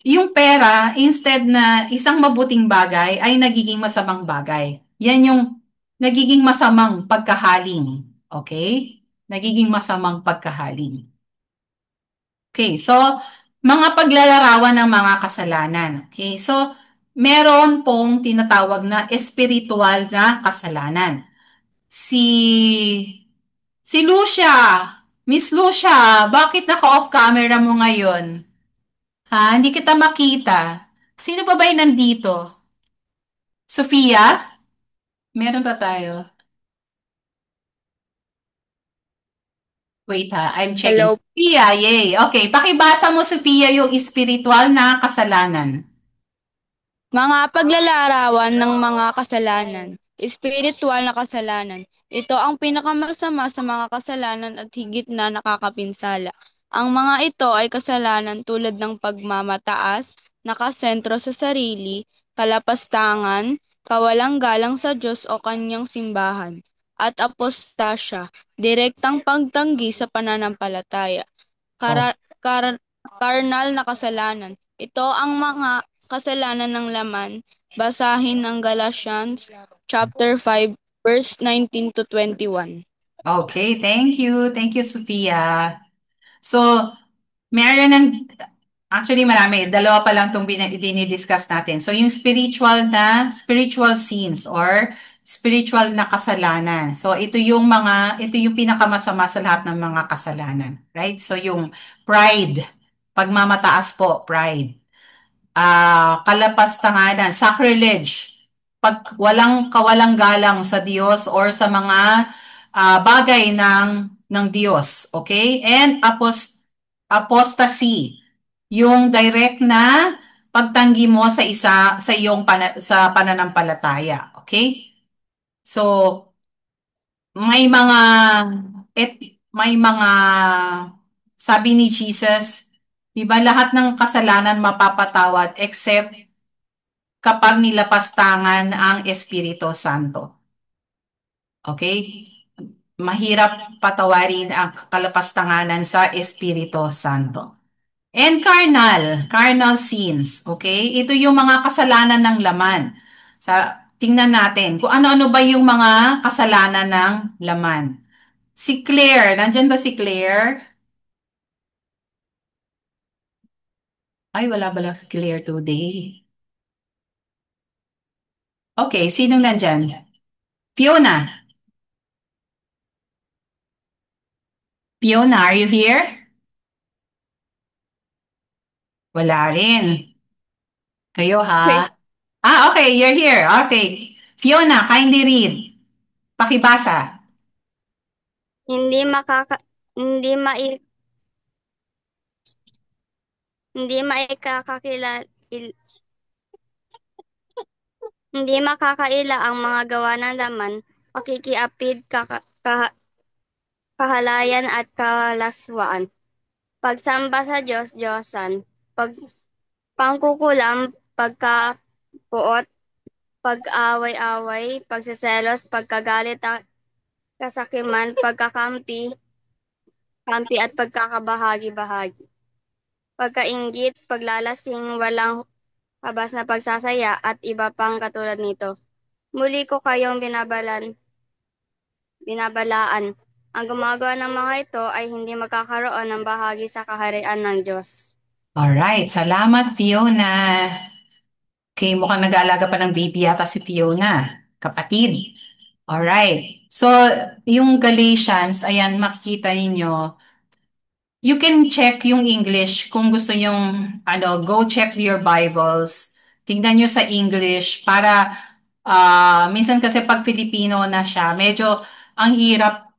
Speaker 1: yung pera, instead na isang mabuting bagay, ay nagiging masamang bagay. Yan yung nagiging masamang pagkahaling. Okay? Nagiging masamang pagkahaling. Okay, so, mga paglalarawan ng mga kasalanan. Okay, so, meron pong tinatawag na espiritual na kasalanan. Si Lucia, Miss Lucia, bakit naka-off camera mo ngayon? Ha? Hindi kita makita. Sino pa ba yung nandito? Sofia? Meron ba tayo? Wait ha, I'm checking.
Speaker 7: Hello.
Speaker 1: Sofia, yay. Okay, pakibasa mo, Sofia, yung espiritual na kasalanan.
Speaker 7: Mga paglalarawan ng mga kasalanan, espiritual na kasalanan. Ito ang pinakamasama sa mga kasalanan at higit na nakakapinsala. Ang mga ito ay kasalanan tulad ng pagmamataas, nakasentro sa sarili, kalapastangan, kawalang galang sa Diyos o kanyang simbahan, at apostasya, direktang pagtanggi sa pananampalataya.
Speaker 1: Oh.
Speaker 7: Karnal na kasalanan. Ito ang mga kasalanan ng laman. Basahin ng Galatians chapter 5 verse 19 to 21.
Speaker 1: Okay, thank you. Thank you, Sofia. So, meron ng, actually marami, dalawa pa lang itong dinidiscuss natin. So, yung spiritual sins or spiritual na kasalanan. So, ito yung pinakamasama sa lahat ng mga kasalanan. Right? So, yung pride, pagmamataas po, pride. Kalapastanganan, sacrilege, pag kawalang galang sa Diyos or sa mga bagay ng Diyos, okay? And apostasy, yung direct na pagtanggi mo sa iyong sa pananampalataya, okay? So, may mga et, may mga sabi ni Jesus, 'di ba lahat ng kasalanan mapapatawad except kapag nilapastangan ang Espiritu Santo. Okay? Mahirap patawarin ang kalapastanganan sa Espiritu Santo. And carnal sins. Okay? Ito yung mga kasalanan ng laman. Tingnan natin kung ano-ano ba yung mga kasalanan ng laman. Si Claire, nandyan ba si Claire? Ay, wala ba lang si Claire today? Okay, sinong nandyan? Fiona. Fiona, are you here? Wala rin. Kayo ha? Okay, you're here. Okay. Fiona, kindly read. Pakibasa.
Speaker 8: Hindi makaka hindi mai hindi maikakakilala hindi makakaila ang mga gawa ng laman, pakikiapid, kahalayan at kalaswaan. Pagsamba sa Diyos, Diyosan, pangkukulam, pagkapuot, pag-away-away, pagsiselos, pagkagalit at kasakiman, kampi at pagkakabahagi-bahagi. Pagkainggit, paglalasing, walang habas na pagsasaya at iba pang katulad nito. Muli ko kayong binabalaan. Ang gumagawa ng mga ito ay hindi magkakaroon ng bahagi sa kaharian ng Diyos.
Speaker 1: Alright, salamat Fiona. Okay, mukhang nag-aalaga pa ng baby yata si Fiona, kapatid. Alright, so yung Galatians, ayan makikita ninyo, you can check yung English kung gusto nyong, go check your Bibles. Tingnan nyo sa English para, minsan kasi pag Filipino na siya, medyo ang hirap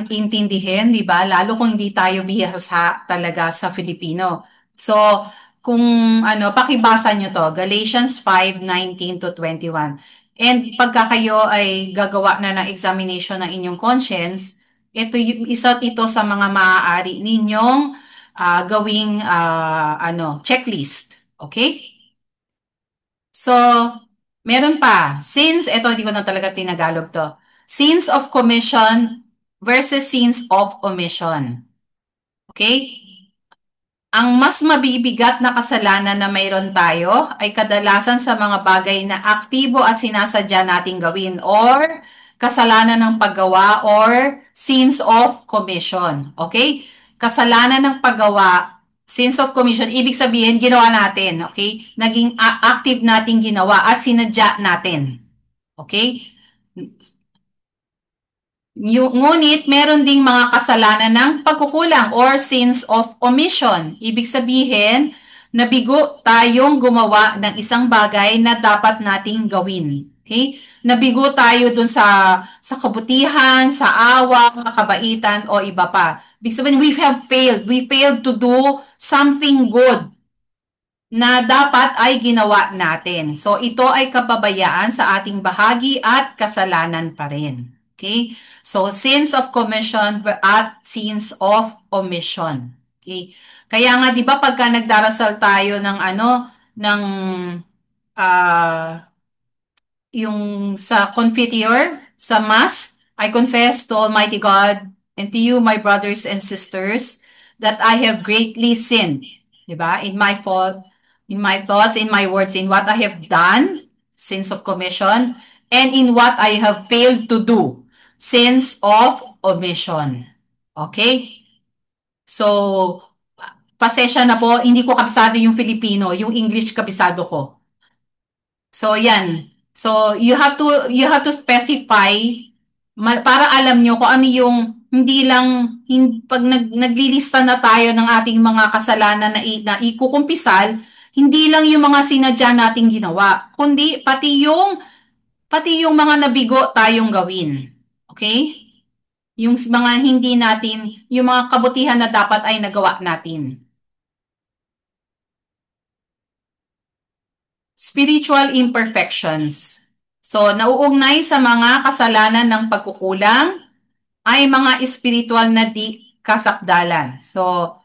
Speaker 1: intindihin, di ba? Lalo kung hindi tayo bihasa talaga sa Filipino. So, kung pakibasa nyo to, Galatians 5:19 to 21. And pagka kayo ay gagawa na ng examination ng inyong conscience, isa ito sa mga maaari ninyong gawing checklist. Okay? So, meron pa. Since, ito hindi ko na talaga tinagalog to. Sins of commission versus sins of omission. Okay? Ang mas mabibigat na kasalanan na mayroon tayo ay kadalasan sa mga bagay na aktibo at sinasadya nating gawin or kasalanan ng paggawa or sins of commission. Okay? Kasalanan ng paggawa, sins of commission, ibig sabihin ginawa natin. Okay? Naging active nating ginawa at sinadya natin. Okay? Ngunit meron ding mga kasalanan ng pagkukulang or sins of omission. Ibig sabihin, nabigo tayong gumawa ng isang bagay na dapat nating gawin. Okay? Nabigo tayo dun sa kabutihan, sa awa, kabaitan, o iba pa. Ibig sabihin, we have failed. We failed to do something good na dapat ay ginawa natin. So, ito ay kapabayaan sa ating bahagi at kasalanan pa rin. Okay? So, sins of commission at sins of omission. Okay? Kaya nga, di ba, pagka nagdarasal tayo ng ah, yung sa Confiteor, sa Mass, I confess to Almighty God and to you, my brothers and sisters, that I have greatly sinned. Diba? In my fault, in my thoughts, in my words, in what I have done, sins of commission, and in what I have failed to do, sins of omission. Okay? So, pasensya na po, hindi ko kabisado yung Filipino, yung English kabisado ko. So, yan. So, you have to specify para alam nyo kung ano yung hindi lang pag naglilista na tayo ng ating mga kasalanan na ikukumpisal, hindi lang yung mga sinadya nating ginawa, kundi pati yung mga nabigo tayong gawin. Okay? Yung mga hindi natin, yung mga kabutihan na dapat ay nagawa natin. Spiritual imperfections. So, nauugnay sa mga kasalanan ng pagkukulang ay mga espiritual na di kasakdalan. So,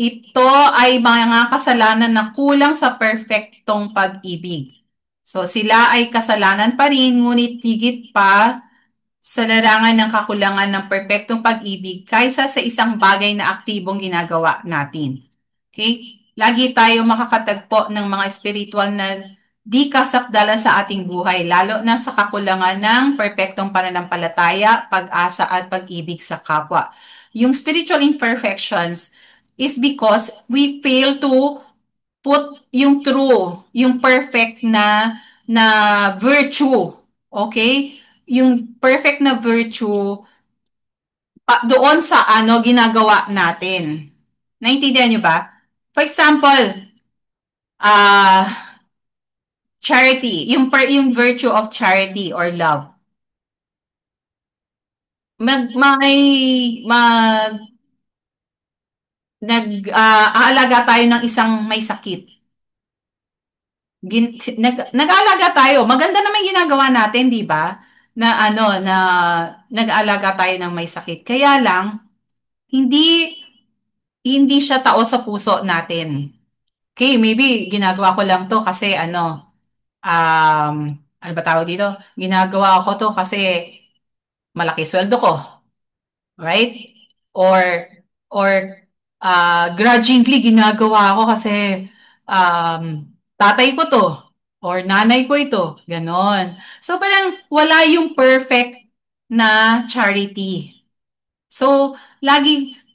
Speaker 1: ito ay mga kasalanan na kulang sa perfectong pag-ibig. So, sila ay kasalanan pa rin, ngunit higit pa sa larangan ng kakulangan ng perpektong pag-ibig kaysa sa isang bagay na aktibong ginagawa natin. Okay? Lagi tayo makakatagpo ng mga spiritual na di kasakdala sa ating buhay, lalo na sa kakulangan ng perpektong pananampalataya, pag-asa at pag-ibig sa kapwa. Yung spiritual imperfections is because we fail to put yung true, yung perfect na virtue, okay? Yung perfect na virtue doon sa ginagawa natin. Naintindihan niyo ba? For example, charity, yung virtue of charity or love. Aalaga tayo ng isang may sakit. Nag-aalaga tayo. Maganda naman ginagawa natin, di ba? Na nag-aalaga tayo ng may sakit. Kaya lang, hindi siya tao sa puso natin. Okay, maybe ginagawa ko lang to kasi ano ba tawag dito? Ginagawa ko to kasi malaki sweldo ko. Right? Or grudgingly ginagawa ko kasi tatay ko to or nanay ko ito. Ganon. So parang wala yung perfect na charity. So,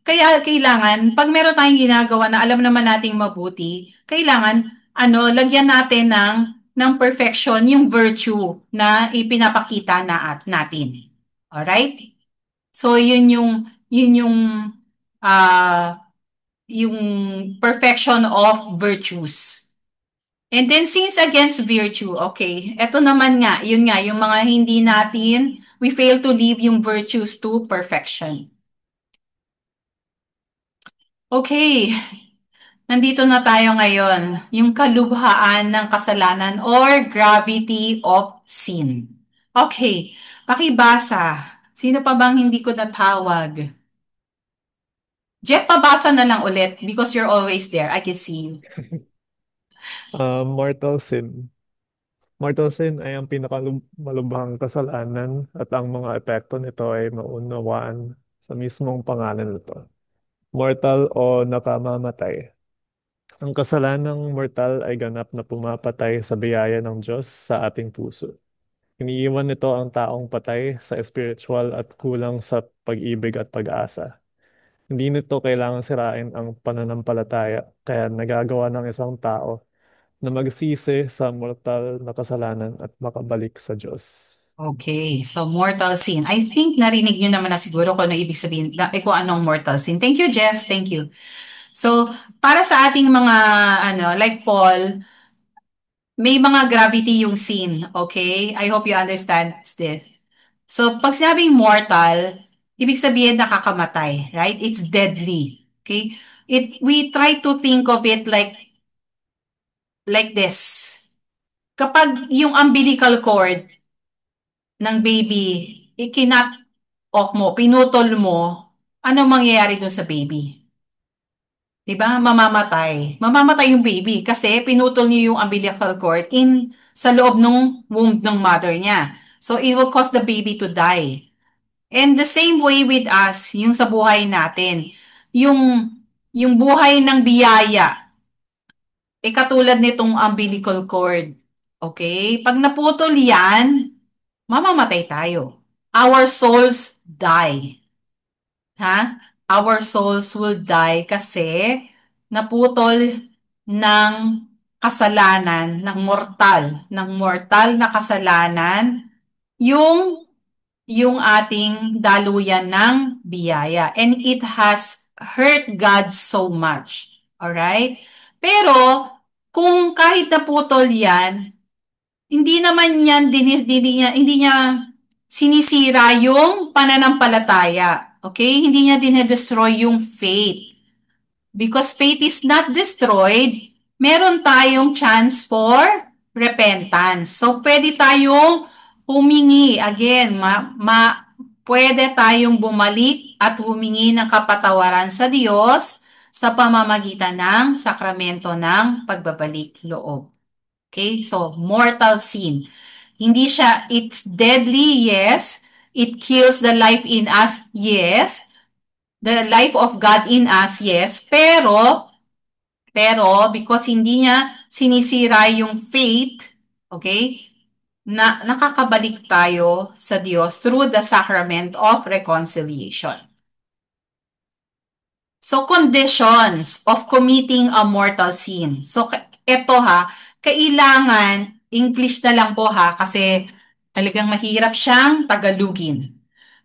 Speaker 1: kaya kailangan, pag meron tayong ginagawa na alam naman nating mabuti, kailangan, lagyan natin ng perfection yung virtue na ipinapakita natin. Alright? So, ah, yung perfection of virtues. And then sins against virtue, okay. Ito naman nga, yun nga, yung mga hindi natin, we fail to live yung virtues to perfection. Okay, nandito na tayo ngayon, yung kalubhaan ng kasalanan or gravity of sin. Okay, pakibasa. Sino pa bang hindi ko natawag? Jeff, pabasa na lang ulit because you're always there. I can see you.
Speaker 2: Mortal sin. Mortal sin ay ang pinakamalubhang kasalanan at ang mga epekto nito ay maunawaan sa mismong pangalan nito. Mortal o nakamamatay. Ang kasalanang mortal ay ganap na pumapatay sa biyaya ng Diyos sa ating puso. Iniiwan nito ang taong patay sa spiritual at kulang sa pag-ibig at pag-asa. Hindi nito kailangan sirain ang pananampalataya, kaya nagagawa ng isang tao na magsisi sa mortal na kasalanan at makabalik sa Diyos.
Speaker 1: Okay, so mortal sin. I think narinig nyo naman na siguro kung ano ibig sabihin, kung anong mortal sin. Thank you, Jeff. Thank you. So, para sa ating mga, like Paul, may mga gravity yung sin, okay? I hope you understand this. So, pag sinabing mortal, ibig sabihin nakakamatay, right? It's deadly, okay? We try to think of it like this. Kapag yung umbilical cord ng baby, pinutol mo, ano mangyayari dun sa baby? Diba? Mamamatay. Mamamatay yung baby kasi pinutol niyo yung umbilical cord sa loob ng womb ng mother niya. So, it will cause the baby to die. And the same way with us, yung sa buhay natin. Yung buhay ng biyaya, katulad nitong umbilical cord. Okay? Pag naputol yan, mamamatay tayo. Our souls die. Ha? Our souls will die kasi naputol ng kasalanan, ng mortal na kasalanan, yung ating daluyan ng biyaya. And it has hurt God so much. Alright? Pero, kung kahit naputol yan, hindi niya sinisira yung pananampalataya. Okay? Hindi niya dinedestroy yung faith. Because faith is not destroyed, meron tayong chance for repentance. So, pwede tayong humingi. Again, pwede tayong bumalik at humingi ng kapatawaran sa Diyos sa pamamagitan ng sakramento ng pagbabalik loob. Okay? So, mortal sin. It's deadly, yes. It kills the life in us, yes. The life of God in us, yes. Pero, because hindi niya sinisira yung faith, okay, nakakabalik tayo sa Diyos through the sacrament of reconciliation. So, conditions of committing a mortal sin. So, ito kailangan, English na lang po kasi talagang mahirap siyang Tagalugin.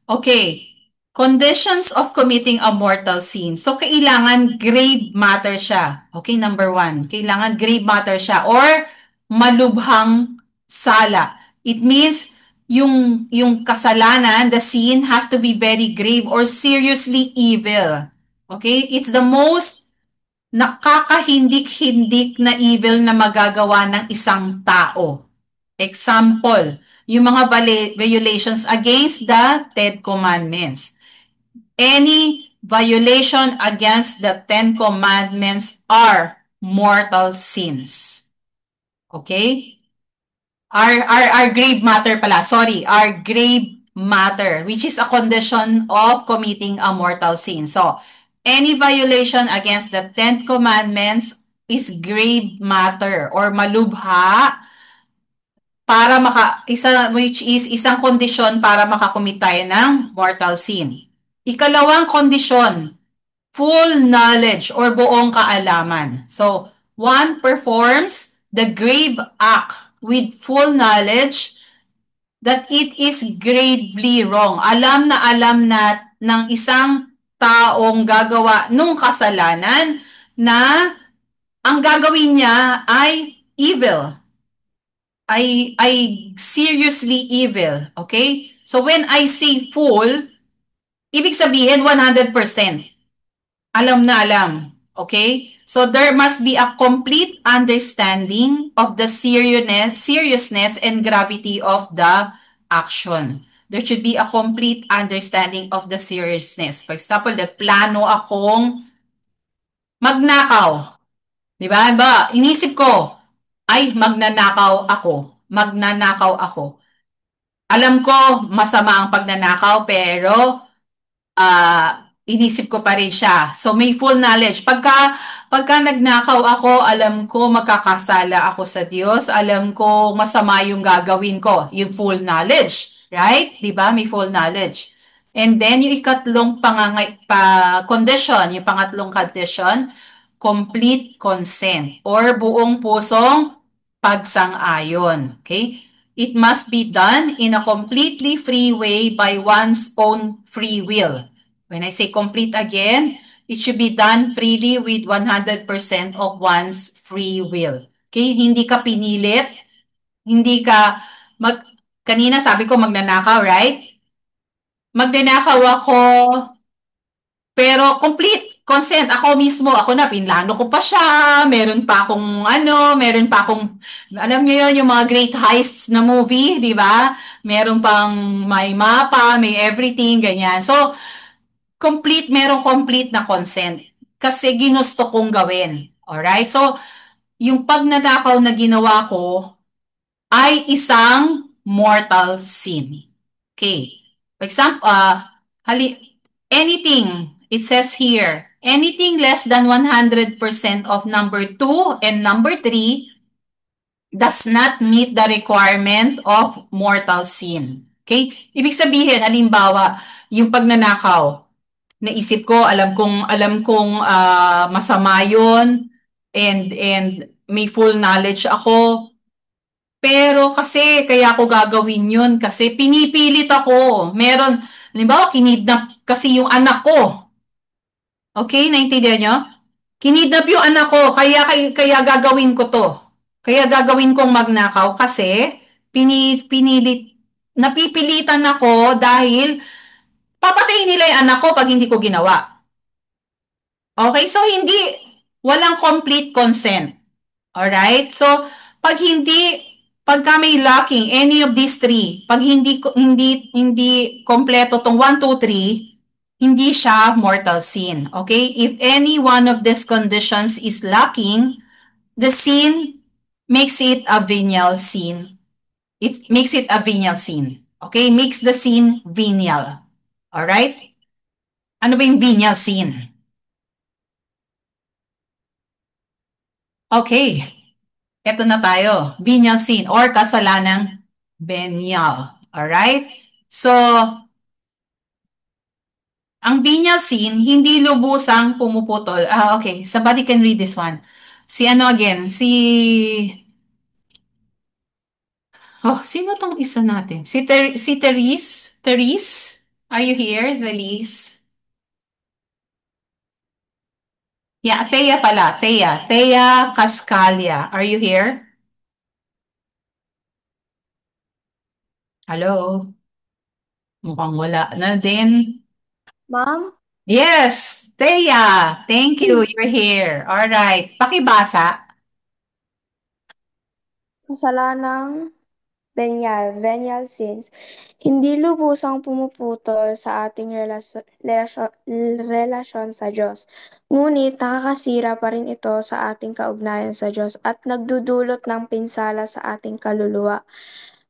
Speaker 1: Okay. Conditions of committing a mortal sin. So, kailangan grave matter siya. Okay, number 1. Kailangan grave matter siya or malubhang sala. It means yung kasalanan, the sin has to be very grave or seriously evil. Okay? It's the most nakakahindik-hindik na evil na magagawa ng isang tao. Example, yung mga violations against the Ten Commandments. Any violation against the Ten Commandments are mortal sins. Okay? Our grave matter pala. Sorry, our grave matter, which is a condition of committing a mortal sin. So, any violation against the Ten Commandments is grave matter or malubha which is isang kondisyon para makakumit tayo ng mortal sin. Ikalawang kondisyon, full knowledge or buong kaalaman. So, one performs the grave act with full knowledge that it is gravely wrong. Alam na ng isang taong gagawa nung kasalanan na ang gagawin niya ay evil, ay seriously evil. Okay? So when I say full, ibig sabihin 100%. Alam na alam. Okay? So there must be a complete understanding of the seriousness and gravity of the action. There should be a complete understanding of the seriousness. For example, nagplano akong magnakaw. Di ba? Inisip ko, ay magnanakaw ako. Magnanakaw ako. Alam ko masama ang pagnanakaw pero inisip ko pa rin siya. So may full knowledge. Pagka nagnakaw ako, alam ko magkakasala ako sa Diyos. Alam ko masama yung gagawin ko. Yung full knowledge. Right? Di ba? May full knowledge. And then yung ikatlong condition, yung pangatlong condition, complete consent or buong pusong pagsang-ayon. Okay? It must be done in a completely free way by one's own free will. When I say complete again, it should be done freely with 100% of one's free will. Okay? Hindi ka pinilit, hindi ka kanina sabi ko magnanakaw, right? Magnanakaw ako, pero complete consent. Ako mismo, ako na, pinlano ko pa siya. Meron pa akong, alam niyo yun, yung mga great heists na movie, di ba? Meron pang may mapa, may everything, ganyan. So, merong complete na consent. Kasi ginusto kong gawin. Alright? So, yung pagnanakaw na ginawa ko ay isang mortal sin. Okay. For example, anything, it says here, anything less than 100% of number 2 and number 3 does not meet the requirement of mortal sin. Okay? Ibig sabihin, halimbawa, yung pagnanakaw, naisip ko, alam kong masama yun, and may full knowledge ako, pero kasi kaya ako gagawin yun kasi pinipilit ako. Halimbawa, kinidnap kasi yung anak ko. Okay, naintindihan nyo? Kinidnap yung anak ko, kaya gagawin ko to. Kaya gagawin kong magnakaw kasi napipilitan ako dahil papatayin nila yung anak ko pag hindi ko ginawa. Okay, so walang complete consent. Alright? So, pagka may lacking, any of these three, pag hindi kompleto tong 1, 2, 3, hindi siya mortal sin. Okay? If any one of these conditions is lacking, the sin makes it a venial sin. It makes it a venial sin. Okay? Makes the sin venial. Alright? Ano ba yung venial sin? Okay. Ito na tayo. Venial sin or kasalanang venial. Alright? So, ang venial sin, hindi lubusang pumuputol. Okay. Somebody can read this one. Sino tong isa natin? Si Therese? Therese? Are you here, Therese? Yeah, Thea pala. Thea Cascalia. Are you here? Hello? Mukhang wala na din.
Speaker 8: Ma'am,
Speaker 1: Yes, Thea. Thank you. You're here. All right. Pakibasa.
Speaker 9: Kasalanang venial sins, hindi lubusang pumuputol sa ating relasyon sa Diyos. Ngunit nakakasira pa rin ito sa ating kaugnayan sa Diyos at nagdudulot ng pinsala sa ating kaluluwa.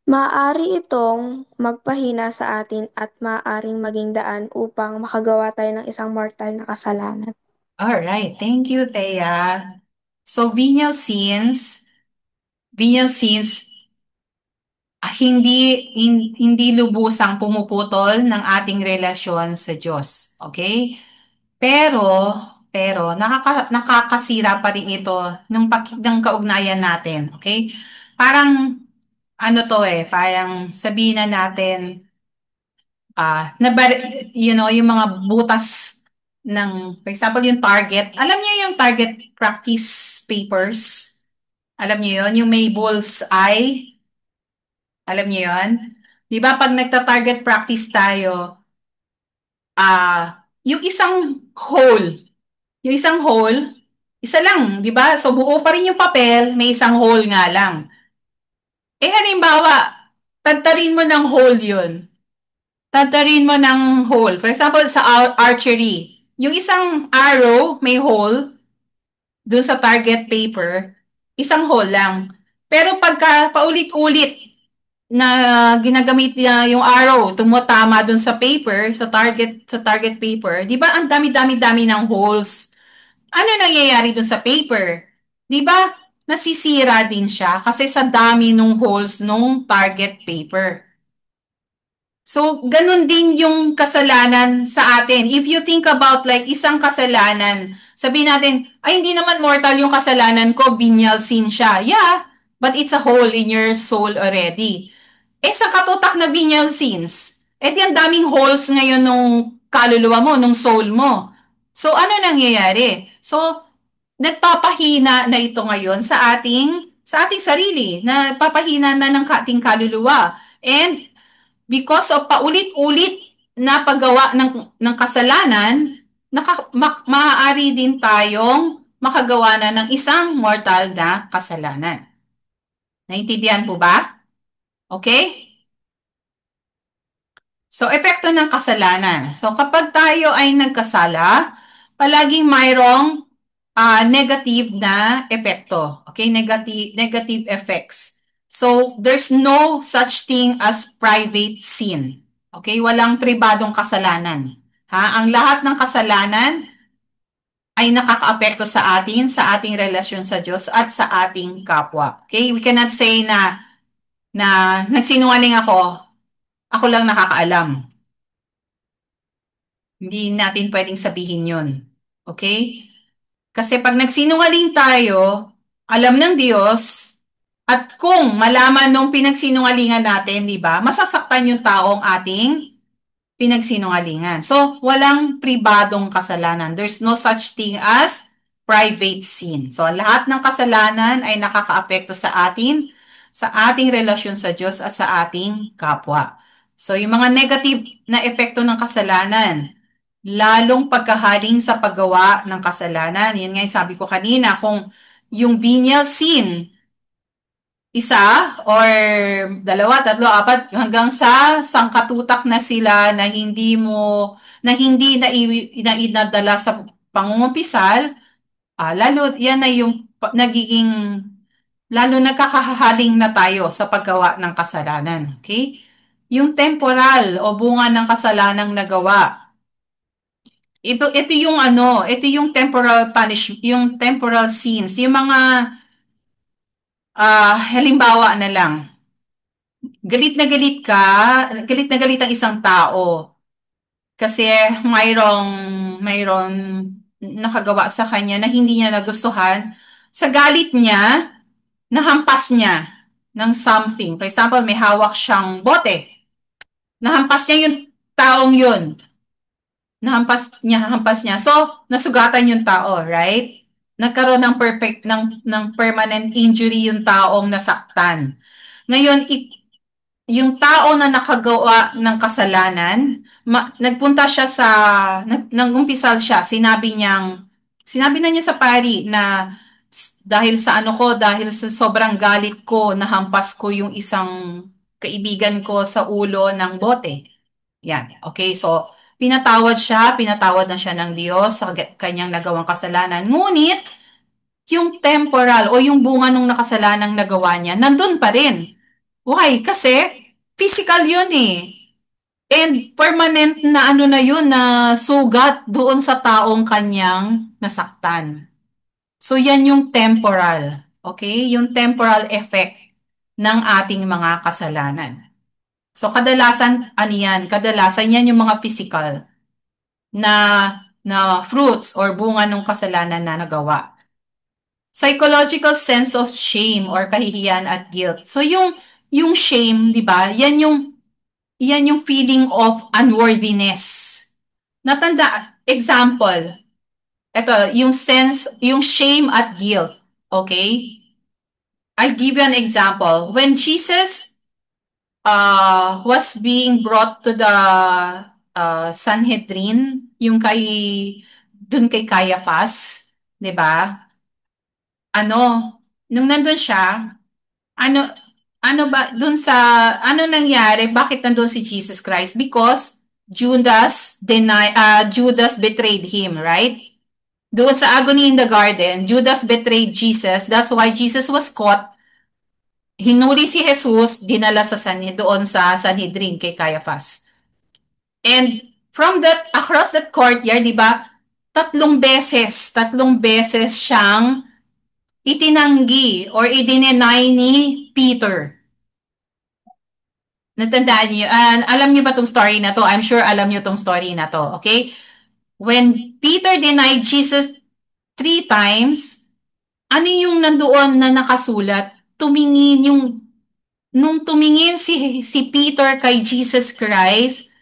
Speaker 9: Maaari itong magpahina sa atin at maaaring maging daan upang makagawa tayo ng isang mortal na kasalanan.
Speaker 1: All right. Thank you, Thea. So, venial sins hindi lubusang pumuputol ng ating relasyon sa Diyos. Okay? Pero, nakakasira pa rin ito ng kaugnayan natin. Okay? Parang, ano to parang sabihin na natin, yung mga butas for example, yung target. Alam niyo yung target practice papers? Alam niyo yun? Yung may bull's eye? Alam niyo yun? Di ba pag nagta-target practice tayo, yung yung isang hole, isa lang, di ba? So buo pa rin yung papel, may isang hole nga lang. Halimbawa, tadtarin mo ng hole yun. Tadtarin mo ng hole. For example, sa archery, yung isang arrow, may hole, dun sa target paper, isang hole lang. Pero pagka paulit-ulit na ginagamit niya yung arrow, tumutama dun sa paper, sa target paper, di ba ang dami-dami-dami ng holes? Ano nangyayari dun sa paper? Di ba nasisira din siya kasi sa dami ng holes nung target paper. So, ganun din yung kasalanan sa atin. If you think about like isang kasalanan, sabihin natin, ay hindi naman mortal yung kasalanan ko, venial sin siya. Yeah, but it's a hole in your soul already. Sa katutak na venial sins, di ang daming holes ngayon nung kaluluwa mo, nung soul mo. So, ano nangyayari? So, nagpapahina na ito ngayon sa ating sarili, nagpapahina na ng ating kaluluwa. And because of paulit-ulit na paggawa ng kasalanan, maaari din tayong makagawa na ng isang mortal na kasalanan. Naintindihan po ba? Okay? So, epekto ng kasalanan. So, kapag tayo ay nagkasala, palaging mayroong negative na epekto. Okay? Negative effects. So, there's no such thing as private sin. Okay? Walang pribadong kasalanan. Ang lahat ng kasalanan ay nakakaapekto sa ating relasyon sa Diyos at sa ating kapwa. Okay? We cannot say na nagsinungaling ako lang nakakaalam. Hindi natin pwedeng sabihin yun. Okay? Kasi pag nagsinungaling tayo, alam ng Diyos, at kung malaman nung pinagsinungalingan natin, di ba, masasaktan yung taong ating pinagsinungalingan. So, walang pribadong kasalanan. There's no such thing as private sin. So, lahat ng kasalanan ay nakakaapekto sa ating relasyon sa Diyos at sa ating kapwa. So, yung mga negative na epekto ng kasalanan, lalong pagkahaling sa paggawa ng kasalanan. Yan nga yung sabi ko kanina, kung yung venial sin, isa or dalawa, tatlo, apat, hanggang sa sangkatutak na sila na hindi na inadala sa pangungumpisal, lalo yan na yung nagiging, lalo nagkakahaling na tayo sa paggawa ng kasalanan. Okay? Yung temporal o bunga ng kasalanang nagawa. Ito yung temporal punishment, yung temporal sins, yung mga halimbawa na lang. Galit na galit ang isang tao kasi mayroong nakagawa sa kanya na hindi niya nagustuhan. Sa galit niya, nahampas niya ng something. For example, may hawak siyang bote. Nahampas niya yung taong yun. Nahampas niya. So, nasugatan yung tao, right? Nagkaroon ng permanent injury yung taong nasaktan. Ngayon, yung tao na nakagawa ng kasalanan, nagpunta siya nag-umpisal siya, sinabi na niya sa pari na dahil sa dahil sa sobrang galit ko, nahampas ko yung isang kaibigan ko sa ulo ng bote. Yan. Okay, so pinatawad na siya ng Diyos sa kanyang nagawang kasalanan. Ngunit, yung temporal o yung bunga ng nakasalanang nagawa niya, nandun pa rin. Why? Kasi physical yun eh. And permanent na na yun na sugat doon sa taong kanyang nasaktan. So yan yung temporal. Okay? Yung temporal effect ng ating mga kasalanan. So kadalasan, ano yan? Kadalasan yan yung mga physical na fruits or bunga ng kasalanan na nagawa. Psychological sense of shame or kahihiyan at guilt. So yung shame, 'di ba? Yan yung feeling of unworthiness. Example, ito, yung shame at guilt, okay? I'll give you an example. When Jesus was being brought to the Sanhedrin, dun kay Caiaphas, 'di ba? Nung nandun siya, ano ano nangyari? Bakit nandun si Jesus Christ? Because Judas betrayed him, right? Doon sa agony in the garden, Judas betrayed Jesus. That's why Jesus was caught. Hinuli si Jesus, dinala doon sa Sanhedrin kay Caiaphas. And across that courtyard, di ba, tatlong beses siyang itinanggi or i-deny ni Peter. Natandaan niyo, alam niyo ba tong story na to? I'm sure alam niyo tong story na to, okay? When Peter denied Jesus 3 times, ano yung nandoon na nakasulat? Nung tumingin si Peter kay Jesus Christ,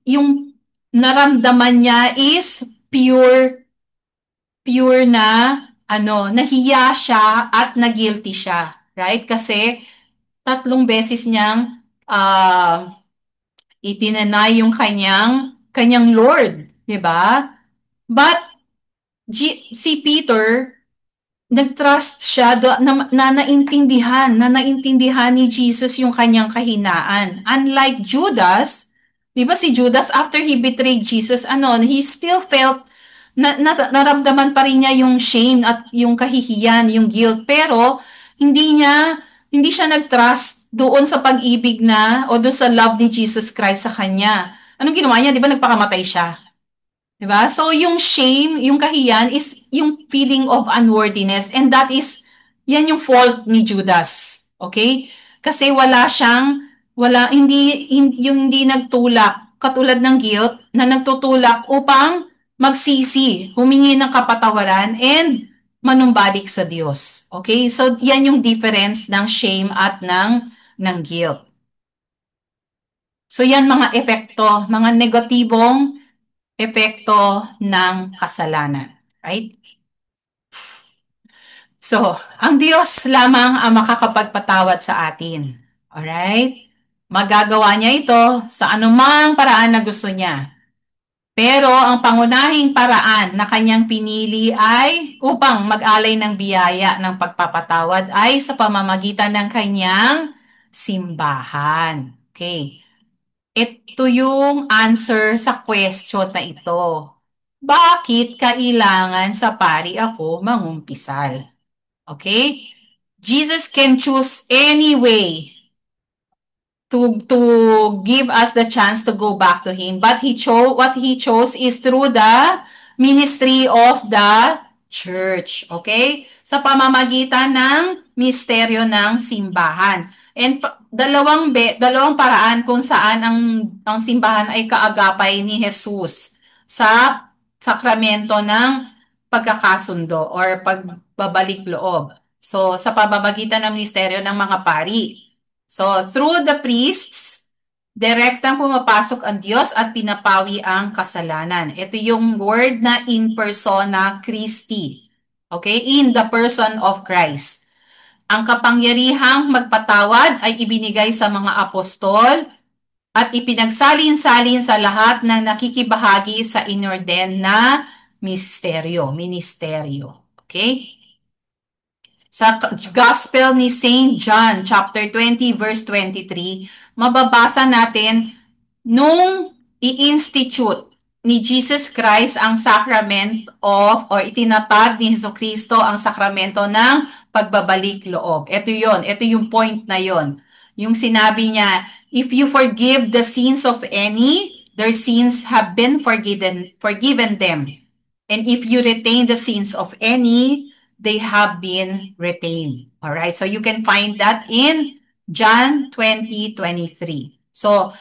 Speaker 1: yung naramdaman niya is pure na nahiya siya at na-guilty siya, right? Kasi 3 beses niyang itinanay yung kanyang Lord, 'di ba? But si Peter nag-trust siya na naintindihan ni Jesus yung kanyang kahinaan. Unlike Judas, 'di ba si Judas after he betrayed Jesus, he still felt naramdaman pa rin niya yung shame at yung kahihiyan, yung guilt, pero hindi siya nag-trust doon sa pag-ibig o doon sa love ni Jesus Christ sa kanya. Anong ginawa niya? 'Di ba nagpakamatay siya? 'Di ba? So yung shame, yung kahiyan is yung feeling of unworthiness, and yan yung fault ni Judas. Okay? Kasi hindi nagtulak katulad ng guilt na nagtutulak upang magsisi, humingi ng kapatawaran, and manumbalik sa Diyos. Okay? So yan yung difference ng shame at ng guilt. So yan mga epekto, mga negatibong epekto ng kasalanan. Right? So, ang Diyos lamang ang makakapagpatawad sa atin. Alright? Magagawa niya ito sa anumang paraan na gusto niya. Pero ang pangunahing paraan na kanyang pinili ay upang mag-alay ng biyaya ng pagpapatawad ay sa pamamagitan ng kanyang simbahan. Okay. Ito yung answer sa question na ito. Bakit kailangan sa pari ako mangumpisal? Okay? Jesus can choose any way to give us the chance to go back to Him. But what He chose is through the ministry of the church. Okay? Sa pamamagitan ng misteryo ng simbahan. And dalawang paraan kung saan ang simbahan ay kaagapay ni Jesus sa sakramento ng pagkakasundo or pagbabalik loob. So, sa pamamagitan ng misteryo ng mga pari. So, through the priests, direktang pumapasok ang Diyos at pinapawi ang kasalanan. Ito yung word na in persona Christi. Okay? In the person of Christ. Ang kapangyarihang magpatawad ay ibinigay sa mga apostol at ipinagsalin-salin sa lahat ng nakikibahagi sa inorden na ministeryo. Okay? Sa Gospel ni St. John, chapter 20, verse 23, mababasa natin nung i-institute ni Jesus Christ ang sacrament or itinatag ni Jesucristo ang sakramento ng pagbabalik loob. Ito yung point na yon. Yung sinabi niya, if you forgive the sins of any, their sins have been forgiven them. And if you retain the sins of any, they have been retained. All right? So you can find that in John 20:23. So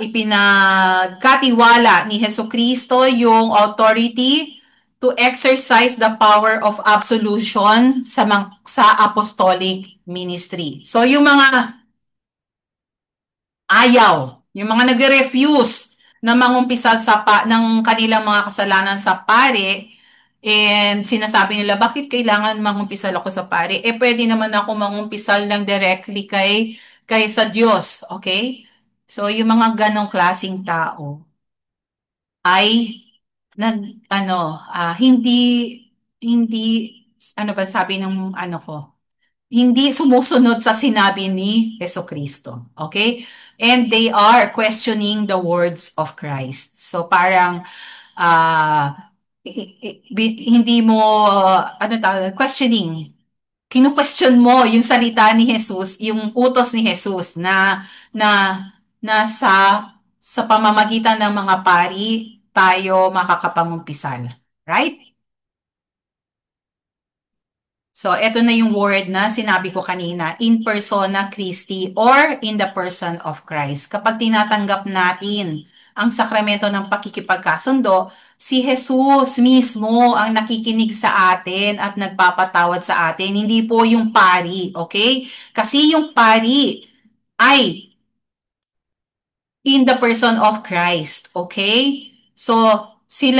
Speaker 1: ipinagkatiwala ni Jesucristo yung authority to exercise the power of absolution sa apostolic ministry. So yung mga yung mga nagre-refuse na mangumpisal ng kanilang mga kasalanan sa pare, and sinasabi nila, bakit kailangan mangumpisal ako sa pare? Pwede naman ako mangumpisal lang directly kay sa Diyos, okay? So, yung mga ganong klaseng tao ay hindi, ano ba sabi ng hindi sumusunod sa sinabi ni Jesucristo. Okay? And they are questioning the words of Christ. So parang hindi mo, questioning. Kino-question mo yung salita ni Jesus, yung utos ni Jesus na sa pamamagitan ng mga pari tayo makakapangumpisal. Right? So, ito na yung word na sinabi ko kanina, in persona Christi or in the person of Christ. Kapag tinatanggap natin ang sakramento ng pakikipagkasundo, si Jesus mismo ang nakikinig sa atin at nagpapatawad sa atin, hindi po yung pari, okay? Kasi yung pari ay in the person of Christ, okay? So, si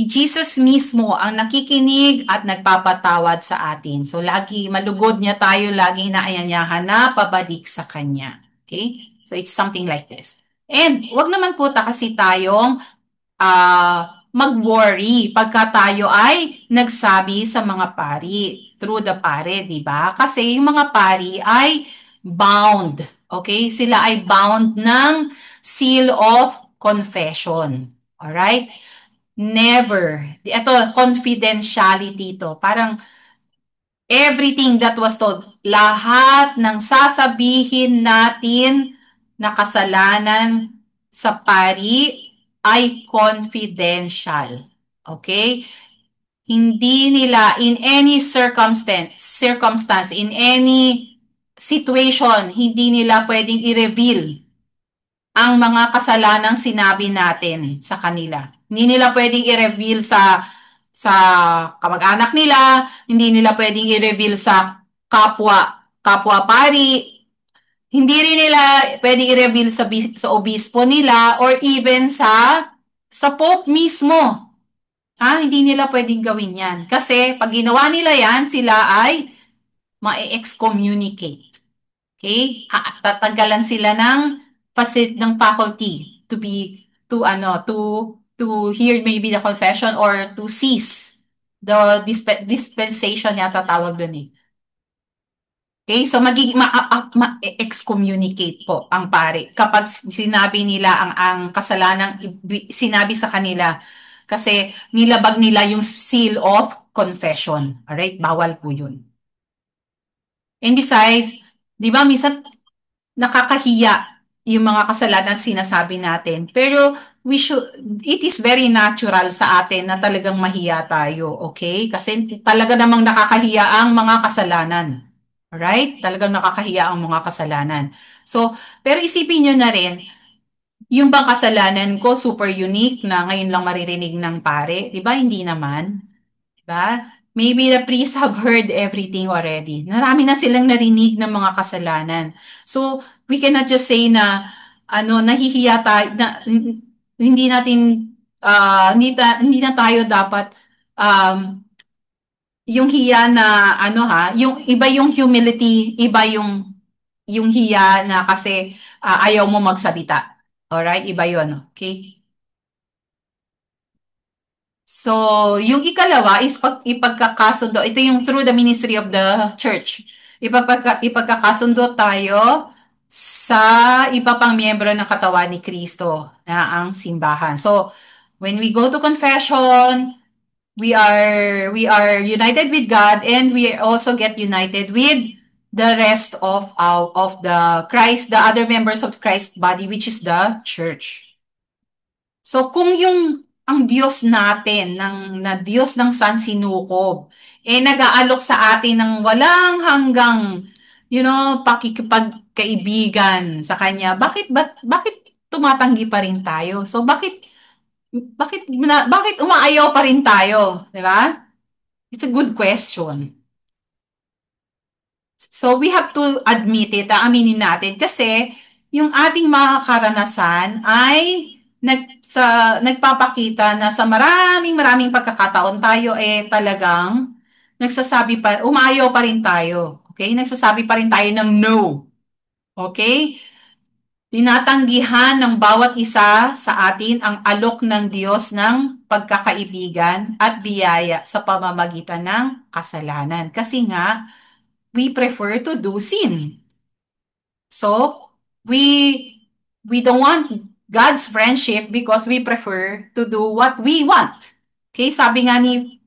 Speaker 1: Jesus mismo ang nakikinig at nagpapatawad sa atin. So, malugod niya tayo, lagi naayanyahan na pabalik sa Kanya. Okay? So, it's something like this. And, wag naman po kasi tayong mag-worry pagka tayo ay nagsabi sa mga pari, through the pare, di ba? Kasi yung mga pari ay bound. Okay? Sila ay bound ng seal of confession. Alright? Never. Ito, confidentiality to. Parang everything that was told, lahat ng sasabihin natin na kasalanan sa pari ay confidential. Okay? Hindi nila in any circumstance, in any situation, hindi nila pwedeng i-reveal ang mga kasalanang sinabi natin sa kanila. Hindi nila pwedeng i-reveal sa kamag-anak nila, hindi nila pwedeng i-reveal sa kapwa pari, hindi rin nila pwedeng i-reveal sa obispo nila or even sa Pope mismo. Hindi nila pwedeng gawin yan. Kasi pag ginawa nila yan, sila ay ma-excommunicate. Okay? Tatanggalan sila ng faculty to hear maybe the confession or to cease the dispensation yata tawag dun eh. Okay? So ma-excommunicate po ang pare kapag sinabi nila ang kasalanang sinabi sa kanila kasi nilabag nila yung seal of confession. Alright? Bawal po yun. And besides, di ba minsan nakakahiya yung mga kasalanan sinasabi natin. Pero it is very natural sa atin na talagang mahiya tayo, okay? Kasi talaga namang nakakahiya ang mga kasalanan. Alright? Talagang nakakahiya ang mga kasalanan. So, pero isipin nyo na rin, yung bang kasalanan ko super unique na ngayon lang maririnig ng pare? Di ba? Hindi naman. Di ba? Maybe the priests have heard everything already. Narami na silang narinig ng mga kasalanan. So, we cannot just say na nahihiya tayo, hindi na tayo dapat yung hiya na yung iba yung humility, iba yung hiya na kasi ayaw mo magsalita. Alright? Iba yun. Okay? So, yung ikalawa is ipagkakasundo. Ito yung through the ministry of the church. Ipagkakasundo tayo sa iba pang miyembro ng katawan ni Kristo na ang simbahan. So, when we go to confession, we are united with God and we also get united with the rest of the Christ, the other members of Christ's body, which is the church. So, kung yung ang Diyos natin, na Diyos ng sansinukob, nag-aalok sa atin ng walang hanggang, pakikipagkaibigan sa Kanya, bakit tumatanggi pa rin tayo? So, bakit umaayaw pa rin tayo? Di ba? It's a good question. So, we have to admit it, aminin natin, kasi yung ating mga karanasan ay nagpapakita na sa maraming pagkakataon tayo talagang umaayaw pa rin tayo. Okay? Nagsasabi pa rin tayo ng no. Okay? Tinatanggihan ng bawat isa sa atin ang alok ng Diyos ng pagkakaibigan at biyaya sa pamamagitan ng kasalanan. Kasi nga, we prefer to do sin. So, we don't want God's friendship because we prefer to do what we want. Okay, sabi nga ni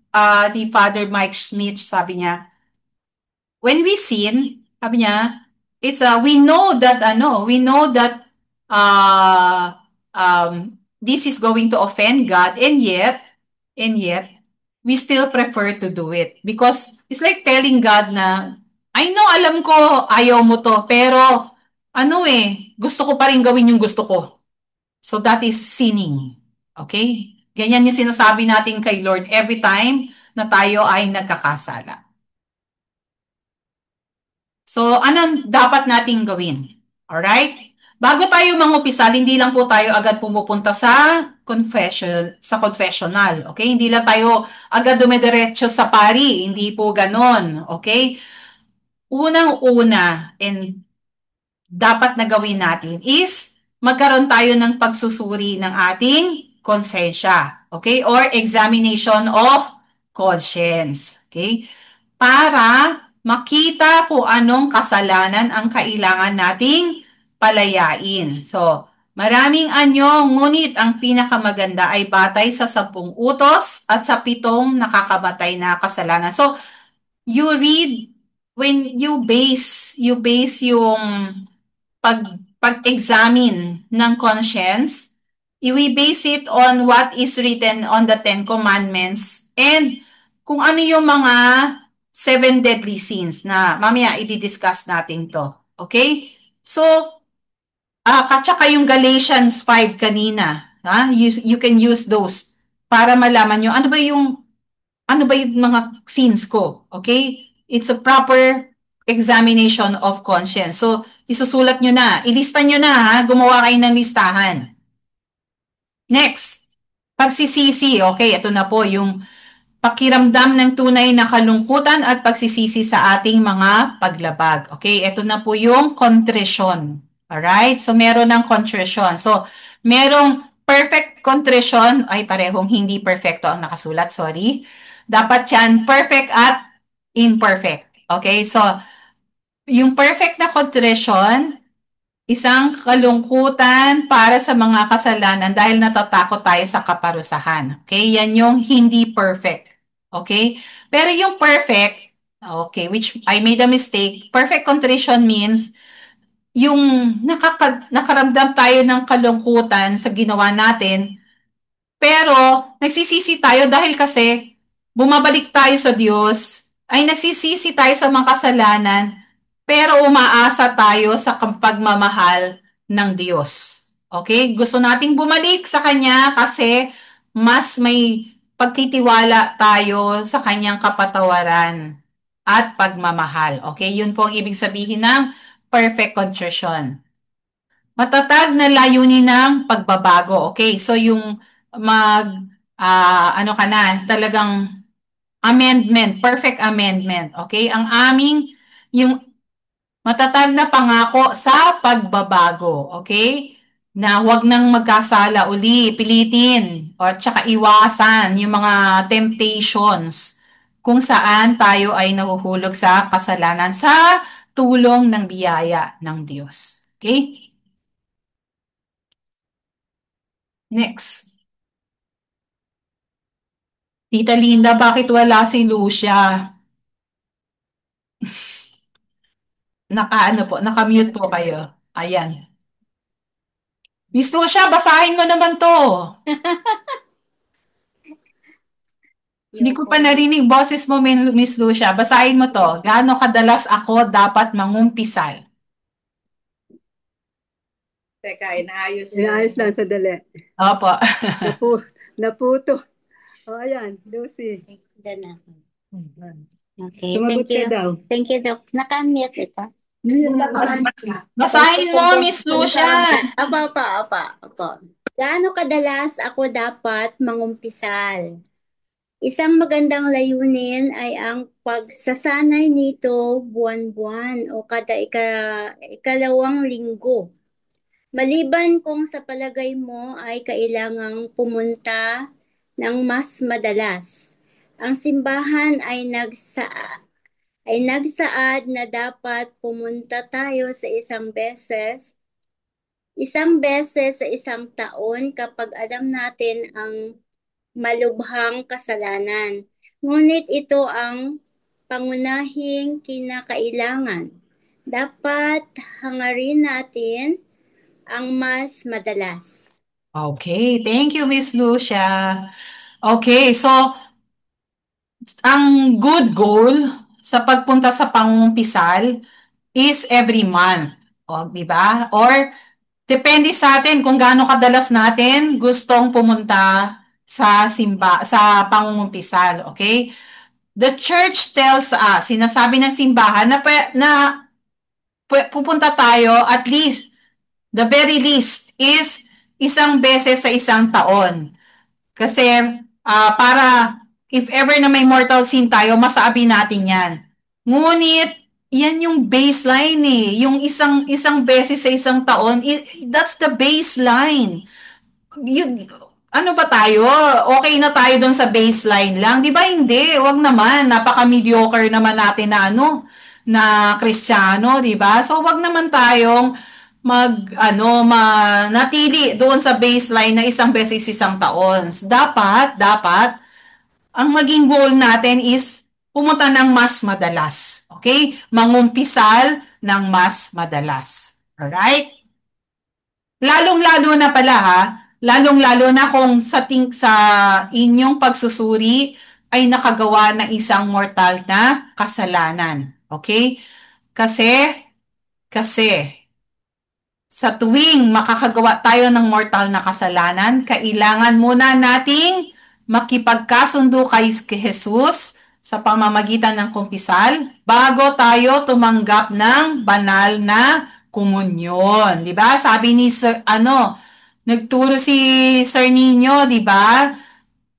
Speaker 1: Father Mike Schmidt, sabi niya, when we sin, sabi niya, we know that uh, this is going to offend God, and yet we still prefer to do it because it's like telling God na, I know, alam ko ayaw mo to, pero gusto ko pa rin gawin yung gusto ko. So that is sinning. Okay? Ganyan yung sinasabi natin kay Lord every time na tayo ay nagkakasala. So, anong dapat nating gawin? Alright? Bago tayo mangupisal, hindi lang po tayo agad pumupunta sa confessional. Okay? Hindi lang tayo agad dumidiretso sa pari. Hindi po ganon. Okay? Unang-una, and dapat na gawin natin is magkaroon tayo ng pagsusuri ng ating konsensya. Okay? Or examination of conscience. Okay? Para makita kung anong kasalanan ang kailangan nating palayain. So, maraming anyo, ngunit ang pinakamaganda ay batay sa 10 utos at sa 7 nakakamatay na kasalanan. So, you read, when you base yung pag-examine ng conscience, we base it on what is written on the 10 Commandments and kung ano yung mga 7 deadly sins na mamaya i-discuss natin to. Okay? So, tsaka yung Galatians 5 kanina, you can use those para malaman nyo ano ba yung mga sins ko. Okay? It's a proper examination of conscience. So, isusulat nyo na. Ilista nyo na, gumawa kayo ng listahan. Next, pagsisisi. Okay, ito na po yung pakiramdam ng tunay na kalungkutan at pagsisisi sa ating mga paglabag. Okay, ito na po yung contrition. Alright, so meron ng contrition. So, merong perfect contrition, ay parehong hindi perfecto ang nakasulat, sorry. Dapat yan perfect at imperfect. Okay, so yung perfect na contrition, isang kalungkutan para sa mga kasalanan dahil natatakot tayo sa kaparusahan. Okay, yan yung hindi perfect. Okay, pero yung perfect, okay, which I made a mistake, perfect contrition means yung nakaramdam tayo ng kalungkutan sa ginawa natin, pero nagsisisi tayo dahil kasi bumabalik tayo sa Diyos, ay nagsisisi tayo sa mga kasalanan, pero umaasa tayo sa pagmamahal ng Diyos. Okay? Gusto nating bumalik sa Kanya kasi mas may pagtitiwala tayo sa Kanyang kapatawaran at pagmamahal. Okay? Yun po ang ibig sabihin ng perfect contrition. Matatag na layunin ng pagbabago. Okay, so yung ano ka na, talagang amendment, perfect amendment. Okay, yung matatag na pangako sa pagbabago. Okay, na wag nang magkasala uli, pilitin, o tsaka iwasan yung mga temptations kung saan tayo ay nahuhulog sa kasalanan sa tulong ng biyaya ng Diyos. Okay? Next. Tita Linda, bakit wala si Lucia? Naka-mute po kayo. Ayan. Miss Lucia, basahin mo naman to. Hindi ko pa narinig boses mo, Miss Lucia. Basahin mo to. Gaano kadalas ako dapat mangumpisal?
Speaker 10: Teka, inaayos
Speaker 11: Inaayos lang sa dali.
Speaker 1: Opo.
Speaker 11: Naputo. O, ayan, Lucy.
Speaker 10: Okay,
Speaker 11: Sumagot
Speaker 10: thank you.
Speaker 11: ka daw.
Speaker 10: Thank you, Doc. Naka-unmute ito.
Speaker 1: Basahin mo, Miss Lucia.
Speaker 10: Apa. Gaano kadalas ako dapat mangumpisal? Isang magandang layunin ay ang pagsasanay nito buwan-buwan o kada ikalawang linggo. Maliban kung sa palagay mo ay kailangang pumunta ng mas madalas. Ang simbahan ay nagsaad na dapat pumunta tayo sa isang beses sa isang taon kapag alam natin ang malubhang kasalanan. Ngunit ito ang pangunahing kinakailangan. Dapat hangarin natin ang mas madalas.
Speaker 1: Okay, thank you, Miss Lucia. Okay, so ang good goal sa pagpunta sa pangumpisal is every month. O, di ba? Or depende sa atin kung gaano kadalas natin gustong pumunta sa pangungumpisal, okay? The church tells us, sinasabi ng simbahan na pupunta tayo at least, the very least is isang beses sa isang taon. Kasi para if ever na may mortal sin tayo, masabi natin yan. Ngunit, yan yung baseline eh. Yung isang beses sa isang taon, that's the baseline. Ano ba tayo? Okay na tayo doon sa baseline lang? Di ba hindi? Wag naman. Napaka-mediocre naman natin na Kristiyano, di ba? So, wag naman tayong natili doon sa baseline na isang beses isang taon. Dapat, ang maging goal natin is pumunta ng mas madalas. Okay? Mangumpisal ng mas madalas. Alright? Lalong-lalo na pala lalong-lalo na kung sa inyong pagsusuri ay nakagawa ng isang mortal na kasalanan. Okay? Kasi sa tuwing makakagawa tayo ng mortal na kasalanan, kailangan muna nating makipagkasundo kay Jesus sa pamamagitan ng kumpisal bago tayo tumanggap ng banal na komunyon. 'Di ba? Sabi ni nagturo si Sir Nino, 'di ba?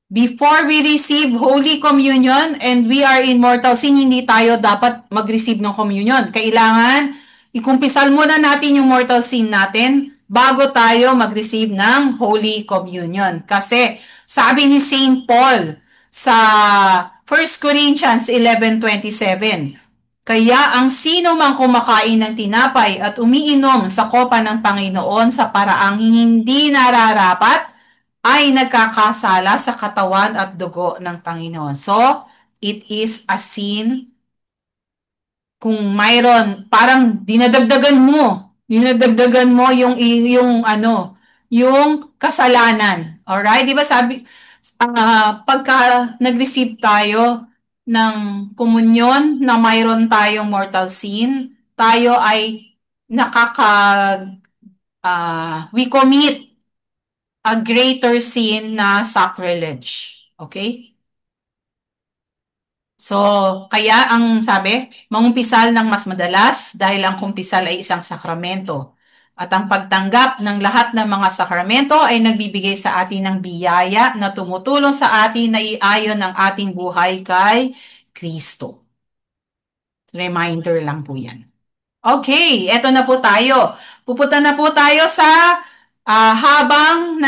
Speaker 1: Before we receive Holy Communion and we are in mortal sin, hindi tayo dapat mag-receive ng communion. Kailangan ikumpisal muna natin yung mortal sin natin bago tayo mag-receive ng Holy Communion. Kasi sabi ni St. Paul sa 1 Corinthians 11:27, kaya ang sino mang kumakain ng tinapay at umiinom sa kopa ng Panginoon sa paraang hindi nararapat ay nagkakasala sa katawan at dugo ng Panginoon. So, it is a sin kung mayroon, parang dinadagdagan mo yung kasalanan. Alright? Di ba sabi, pagka nag-receive tayo ng komunyon na mayroon tayong mortal sin, tayo ay we commit a greater sin na sacrilege. Okay? So, kaya ang sabi, mangumpisal ng mas madalas dahil ang kumpisal ay isang sakramento. At ang pagtanggap ng lahat ng mga sakramento ay nagbibigay sa atin ng biyaya na tumutulong sa atin na iayon ang ating buhay kay Kristo. Reminder lang po yan. Okay, eto na po tayo. Pupunta na po tayo sa habang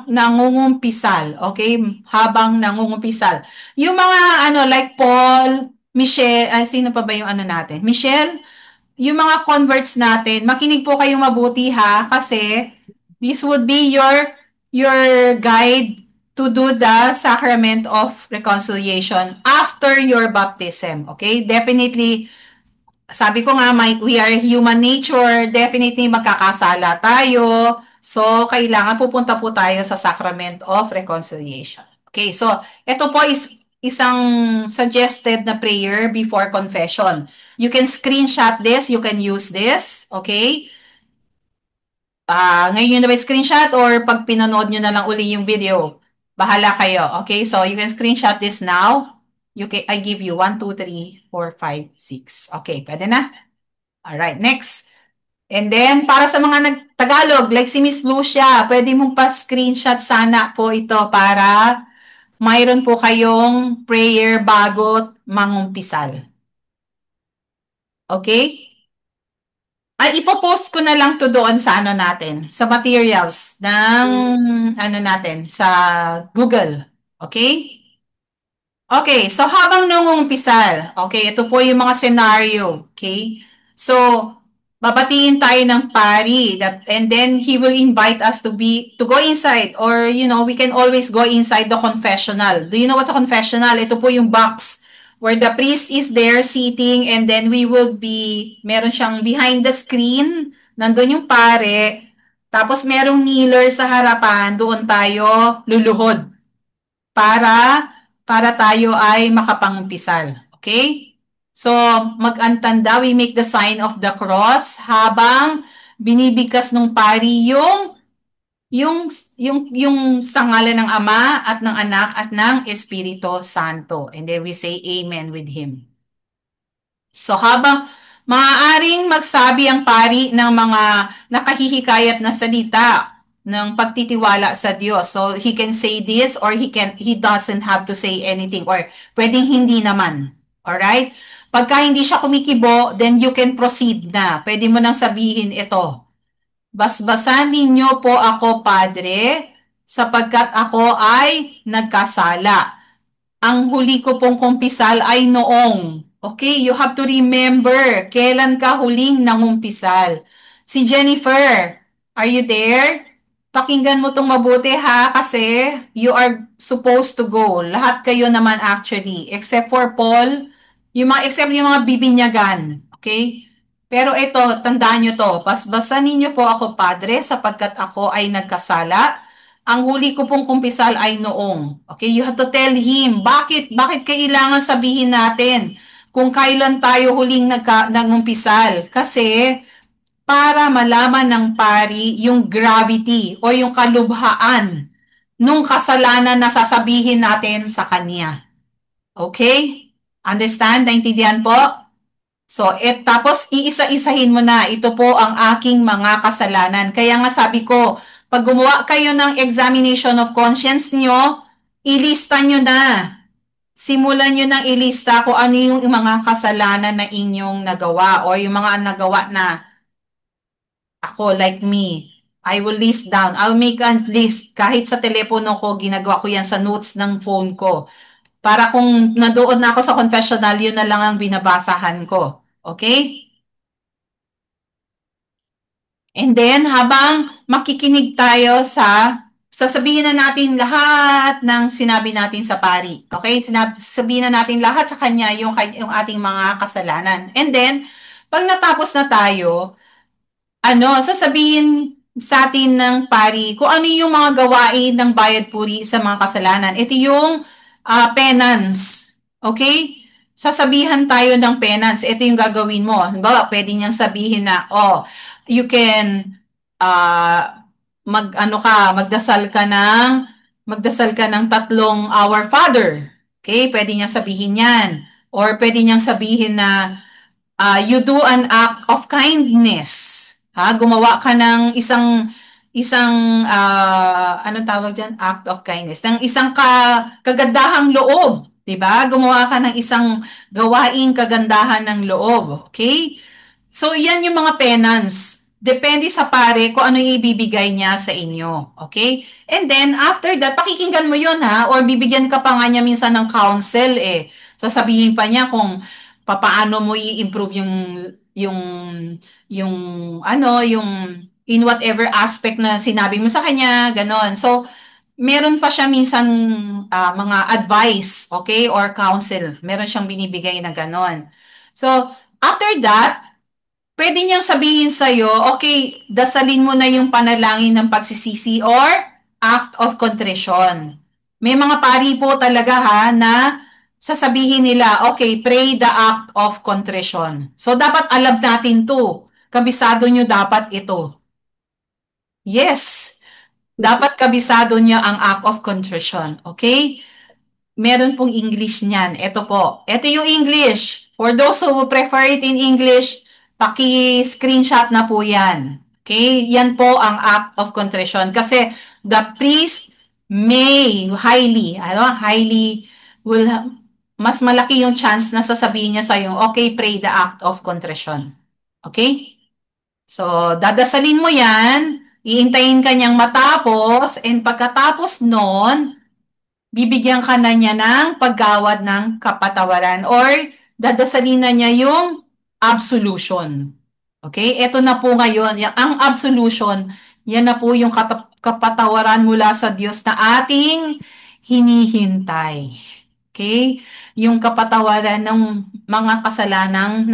Speaker 1: nangungumpisal. Okay? Habang nangungumpisal. Yung mga like Paul, Michelle, sino pa ba yung natin? Michelle, yung mga converts natin, makinig po kayong mabuti kasi this would be your guide to do the sacrament of reconciliation after your baptism. Okay? Definitely, sabi ko nga, we are human nature, definitely magkakasala tayo. So, kailangan pupunta po tayo sa Sacrament of Reconciliation. Okay, so, ito po is isang suggested na prayer before confession. You can screenshot this, you can use this, okay? Ngayon na ba screenshot or pag pinanood nyo na lang uli yung video? Bahala kayo, okay? So you can screenshot this now. I give you 1, 2, 3, 4, 5, 6. Okay, pwede na? Alright, next. And then, para sa mga nag-Tagalog, like si Miss Lucia, pwede mong pa-screenshot sana po ito para mayroon po kayong prayer bago mangumpisal. Okay? Ay, ipopost ko na lang to doon sa ano natin, sa materials ng ano natin, sa Google. Okay? Okay, so habang nangungumpisal, okay, ito po yung mga scenario, okay? So, babatiin tayo ng pari and then he will invite us to go inside or we can always go inside the confessional. Do you know what's a confessional? Ito po yung box where the priest is there sitting and then meron siyang behind the screen, nandun yung pare, tapos merong kneeler sa harapan, doon tayo luluhod para tayo ay makapangumpisal. Okay? So, mag-antanda, we make the sign of the cross habang binibigkas ng pari yung sa ngalan ng Ama at ng Anak at ng Espiritu Santo. And then we say amen with him. So, habang maaaring magsabi ang pari ng mga nakahihikayat na salita ng pagtitiwala sa Diyos. So, he can say this or he doesn't have to say anything or pwedeng hindi naman. Alright? Pagka hindi siya kumikibo, then you can proceed na. Pwede mo nang sabihin ito. Basbasan ninyo po ako, Padre, sapagkat ako ay nagkasala. Ang huli ko pong kumpisal ay noong. Okay, you have to remember kailan ka huling nangumpisal. Si Jennifer, are you there? Pakinggan mo tong mabuti ha kasi you are supposed to go. Lahat kayo naman actually except for Paul, except yung mga bibinyagan. Okay? Pero ito, tandaan nyo to. Basbasan ninyo po ako, Padre, sapagkat ako ay nagkasala. Ang huli ko pong kumpisal ay noong. Okay, you have to tell him. Bakit kailangan sabihin natin kung kailan tayo huling nagumpisal? Kasi para malaman ng pari yung gravity o yung kalubhaan nung kasalanan na sasabihin natin sa kanya. Okay? Understand? Naintindihan po? So, tapos iisa-isahin mo na, ito po ang aking mga kasalanan. Kaya nga sabi ko, pag gumawa kayo ng examination of conscience niyo, ilista nyo na. Simulan nyo nang ilista kung ano yung mga kasalanan na inyong nagawa o yung mga nagawa na ako, like me. I will list down. I'll make a list. Kahit sa telepono ko, ginagawa ko yan sa notes ng phone ko. Para kung nandoon na ako sa confessional, yun na lang ang binabasahan ko. Okay? And then, habang makikinig tayo sasabihin na natin lahat ng sinabi natin sa pari. Okay? Sabihin na natin lahat sa kanya yung ating mga kasalanan. And then, pag natapos na tayo, sasabihin sa atin ng pari kung ano yung mga gawain ng bayad puri sa mga kasalanan. Ito yung penance. Okay? Sasabihan tayo ng penance. Ito yung gagawin mo. Halimbawa, pwede niyang sabihin na, you can magdasal ka ng 3 Our Father. Okay? Pwede niyang sabihin yan. Or pwede niyang sabihin na you do an act of kindness. Gumawa ka ng isang anong tawag diyan? Act of kindness. Ng isang kagandahang loob, 'di ba? Gumawa ka ng isang gawaing kagandahan ng loob, okay? So, yan yung mga penance. Depende sa pare kung ano yung ibibigay niya sa inyo. Okay? And then, after that, pakikinggan mo yun or bibigyan ka pa nga niya minsan ng counsel Sasabihin pa niya kung papaano mo i-improve yung in whatever aspect na sinabi mo sa kanya, ganon. So, meron pa siya minsan mga advice, okay, or counsel. Meron siyang binibigay na ganon. So, after that, pwede niyang sabihin sa'yo, okay, dasalin mo na yung panalangin ng pagsisisi or act of contrition. May mga pari po talaga na sasabihin nila, okay, pray the act of contrition. So, dapat alam natin to. Kabisado nyo dapat ito. Yes, dapat kabisado nyo ang act of contrition. Okay? Meron pong English niyan. Ito po. Ito yung English. For those who prefer it in English, paki-screenshot na po yan. Okay? Yan po ang act of contrition. Kasi the priest may highly will mas malaki yung chance na sasabihin niya sa yung okay, pray the act of contrition. Okay? So, dadasalin mo yan, iintayin ka niyang matapos, and pagkatapos nun, bibigyan ka na niya ng paggawad ng kapatawaran or dadasalin na niya yung absolution. Okay? Ito na po ngayon, ang absolution, yan na po yung kapatawaran mula sa Diyos na ating hinihintay. Okay? Yung kapatawaran ng mga kasalanang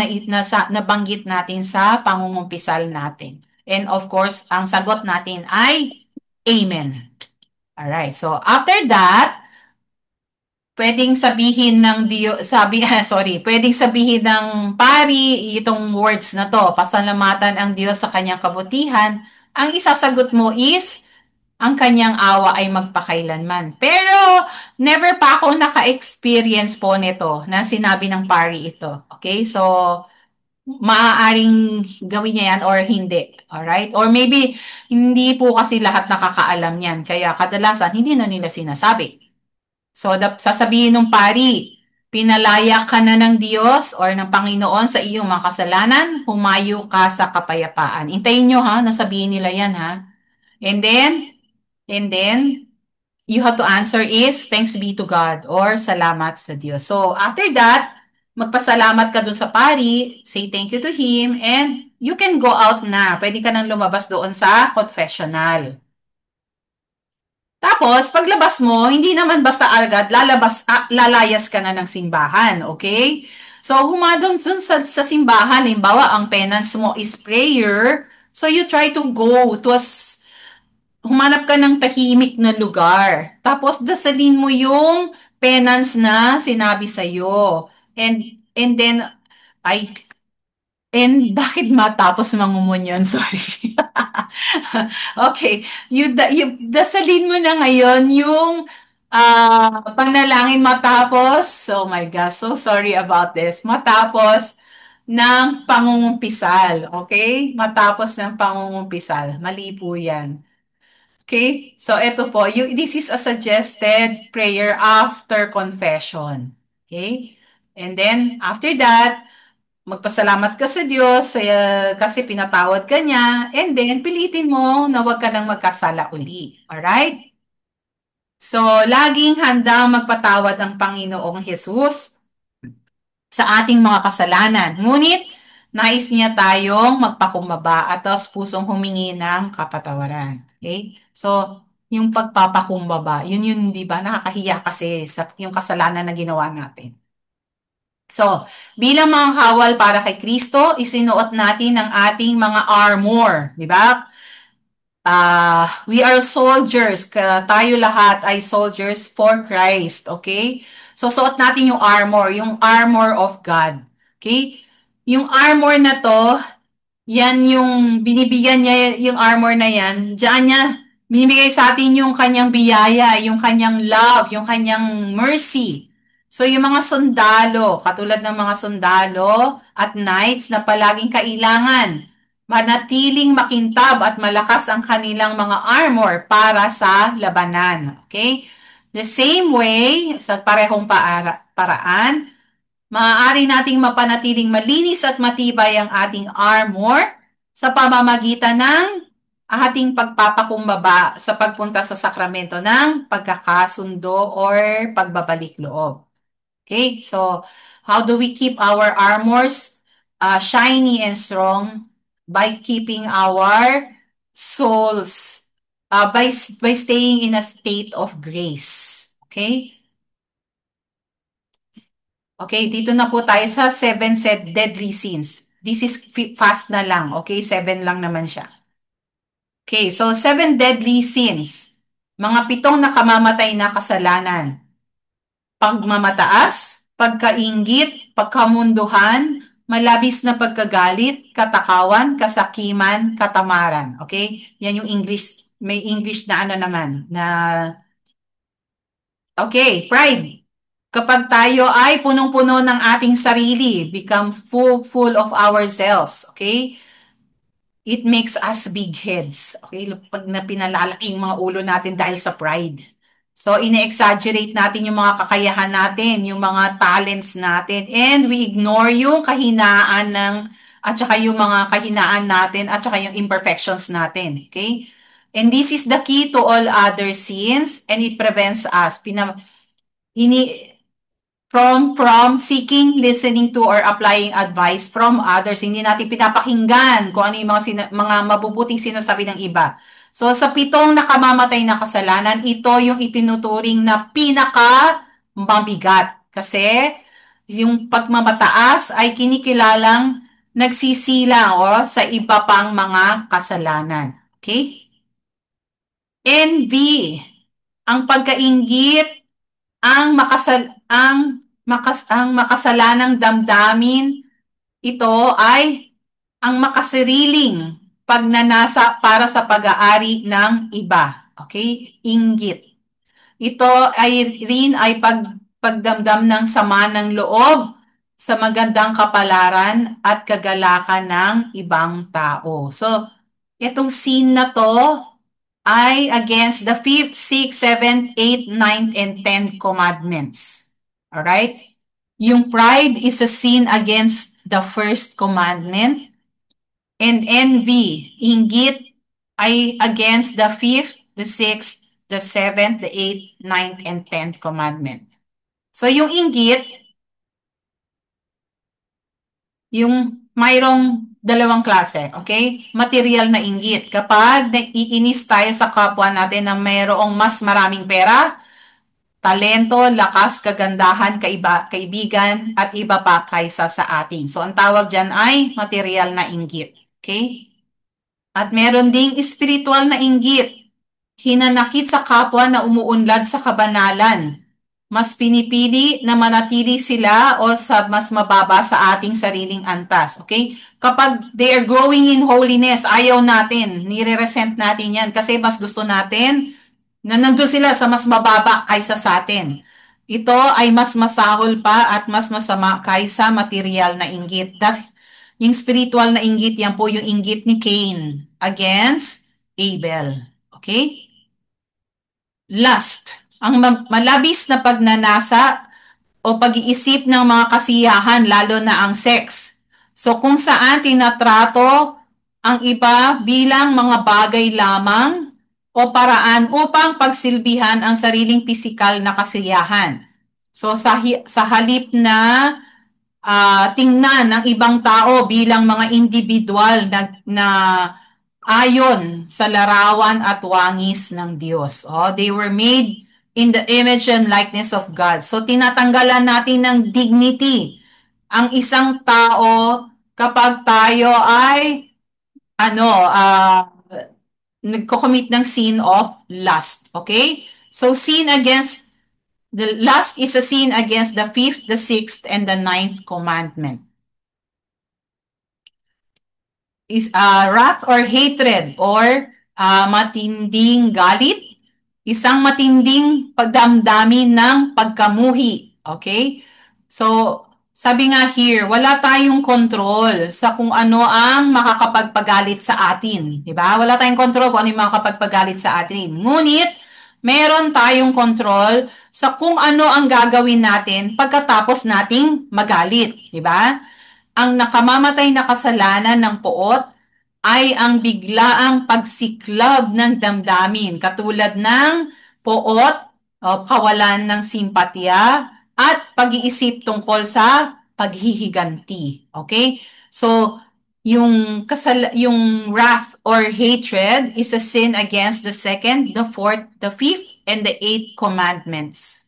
Speaker 1: nabanggit natin sa pangungumpisal natin. And of course, ang sagot natin ay Amen. Alright, so after that, pwedeng sabihin ng pwedeng sabihin ng pari itong words na to, pasalamatan ang Diyos sa kanyang kabutihan. Ang isasagot mo is, ang kanyang awa ay magpakailanman. Pero, never pa ako naka-experience po nito na sinabi ng pari ito. Okay, so, maaaring gawin niya yan or hindi. Alright? Or maybe, hindi po kasi lahat nakakaalam yan. Kaya kadalasan, hindi na nila sinasabi. So, sasabihin ng pari, pinalaya ka na ng Diyos or ng Panginoon sa iyong mga kasalanan, humayo ka sa kapayapaan. Intayin nyo ha, nasabihin nila yan ha. And then, you have to answer is, thanks be to God or salamat sa Diyos. So, after that, magpasalamat ka dun sa pari, say thank you to him, and you can go out na. Pwede ka nang lumabas doon sa confessional. Tapos, paglabas mo, hindi naman basta agad, lalayas ka na ng simbahan, okay? So, humadon sa simbahan, halimbawa, ang penance mo is prayer, so you try to go to humanap ka ng tahimik na lugar. Tapos, dasalin mo yung penance na sinabi sa'yo. And then, bakit matapos mangumunyon? Sorry. Okay. Dasalin mo na ngayon yung panalangin matapos. Oh my gosh, so sorry about this. Matapos ng pangungumpisal. Okay? Matapos ng pangungumpisal. Mali po yan. Okay? So, ito po. This is a suggested prayer after confession. Okay? And then, after that, magpasalamat ka sa Diyos kasi pinatawad ka niya. And then, pilitin mo na huwag ka nang magkasala uli. Alright? So, laging handang magpatawad ang Panginoong Jesus sa ating mga kasalanan. Ngunit, nais niya tayong magpakumbaba at pusong humingi ng kapatawaran. Okay? So, yung pagpapakumbaba, yun, di ba, nakakahiya kasi sa yung kasalanan na ginawa natin. So, bilang mga kawal para kay Kristo, isinuot natin ang ating mga armor, di ba? We are soldiers. Tayo lahat ay soldiers for Christ, okay? So, suot natin yung armor of God. Okay? Yung armor na to, yan yung binibigyan niya, yung armor na yan, diyan niya binibigay sa atin yung kanyang biyaya, yung kanyang love, yung kanyang mercy. So, yung mga sundalo, katulad ng mga sundalo at knights na palaging kailangan manatiling makintab at malakas ang kanilang mga armor para sa labanan. Okay? The same way, sa parehong paraan, maaari nating mapanatiling malinis at matibay ang ating armor sa pamamagitan ng ating pagpapakumbaba sa pagpunta sa sakramento ng pagkakasundo or pagbabalik loob. Okay, so how do we keep our armors shiny and strong? By keeping our souls, by staying in a state of grace. Okay? Okay, dito na po tayo sa 7 deadly sins. This is fast na lang. Okay, 7 lang naman siya. Okay, so 7 deadly sins. Mga 7 na kamamatay na kasalanan. Pagmamataas, pagkainggit, pagkamunduhan, malabis na pagkagalit, katakawan, kasakiman, katamaran. Okay? Yan yung English, may English na ano naman, na okay, pride. Kapag tayo ay punong-puno ng ating sarili, becomes full of ourselves, okay? It makes us big heads, okay? Pag na pinalalaki yung mga ulo natin dahil sa pride. So, ine-exaggerate natin yung mga kakayahan natin, yung mga talents natin, and we ignore yung kahinaan at saka yung mga kahinaan natin, at saka yung imperfections natin, okay? And this is the key to all other sins, and it prevents us. From seeking, listening to, or applying advice from others. Hindi natin pinapakinggan kung ano yung mga mabubuting sinasabi ng iba. So sa 7 nakamamatay na kasalanan, ito yung itinuturing na pinaka mabigat. Kasi yung pagmamataas ay kinikilalang nagsisilang sa iba pang mga kasalanan. Okay? Envy, ang pagkainggit, ang makasalanang damdamin, ito ay ang makasariling pagnanasa para sa pag-aari ng iba. Okay? Inggit. Ito ay pagdamdam ng sama ng loob sa magandang kapalaran at kagalakan ng ibang tao. So, itong scene na to ay against the 5th, 6th, 7th, 8th, 9th, and 10th commandments. Alright? Yung pride is a sin against the first commandment. And envy, inggit, ay against the 5th, the 6th, the 7th, the 8th, 9th, and 10th commandment. So yung inggit, yung mayroong dalawang klase, okay? Material na inggit. Kapag naiinis tayo sa kapwa natin na mayroong mas maraming pera, talento, lakas, kagandahan, kaibigan, at iba pa kaysa sa atin. So, ang tawag dyan ay material na inggit. Okay? At meron ding spiritual na inggit. Hinanakit sa kapwa na umuunlad sa kabanalan. Mas pinipili na manatili sila o sa mas mababa sa ating sariling antas. Okay? Kapag they are growing in holiness, ayaw natin, nire-resent natin yan kasi mas gusto natin na nandun sila sa mas mababa kaysa sa atin. Ito ay mas masahol pa at mas masama kaysa material na inggit. Yung spiritual na inggit, yan po yung inggit ni Cain against Abel. Okay? Lust, ang malabis na pagnanasa o pag-iisip ng mga kasiyahan, lalo na ang sex. So kung saan tinatrato ang iba bilang mga bagay lamang o paraan upang pagsilbihan ang sariling pisikal na kasiyahan. So sa halip na tingnan ng ibang tao bilang mga individual na ayon sa larawan at wangis ng Diyos. They were made in the image and likeness of God. So tinatanggalan natin ng dignity ang isang tao kapag tayo ay nagko-commit ng sin of lust. Okay? So the lust is a sin against the 5th, the 6th, and the 9th commandment. Is wrath or hatred or matinding galit, isang matinding pagdamdamin ng pagkamuhi. Okay? So, sabi nga here, wala tayong control sa kung ano ang makakapagpagalit sa atin. Diba? Wala tayong control kung ano yung makakapagpagalit sa atin. Ngunit, meron tayong control sa kung ano ang gagawin natin pagkatapos nating magalit. Diba? Ang nakamamatay na kasalanan ng poot ay ang biglaang pagsiklab ng damdamin, katulad ng poot, kawalan ng simpatya, at pag-iisip tungkol sa paghihiganti. Okay? So, yung wrath or hatred is a sin against the 2nd, the 4th, the 5th, and the 8th commandments.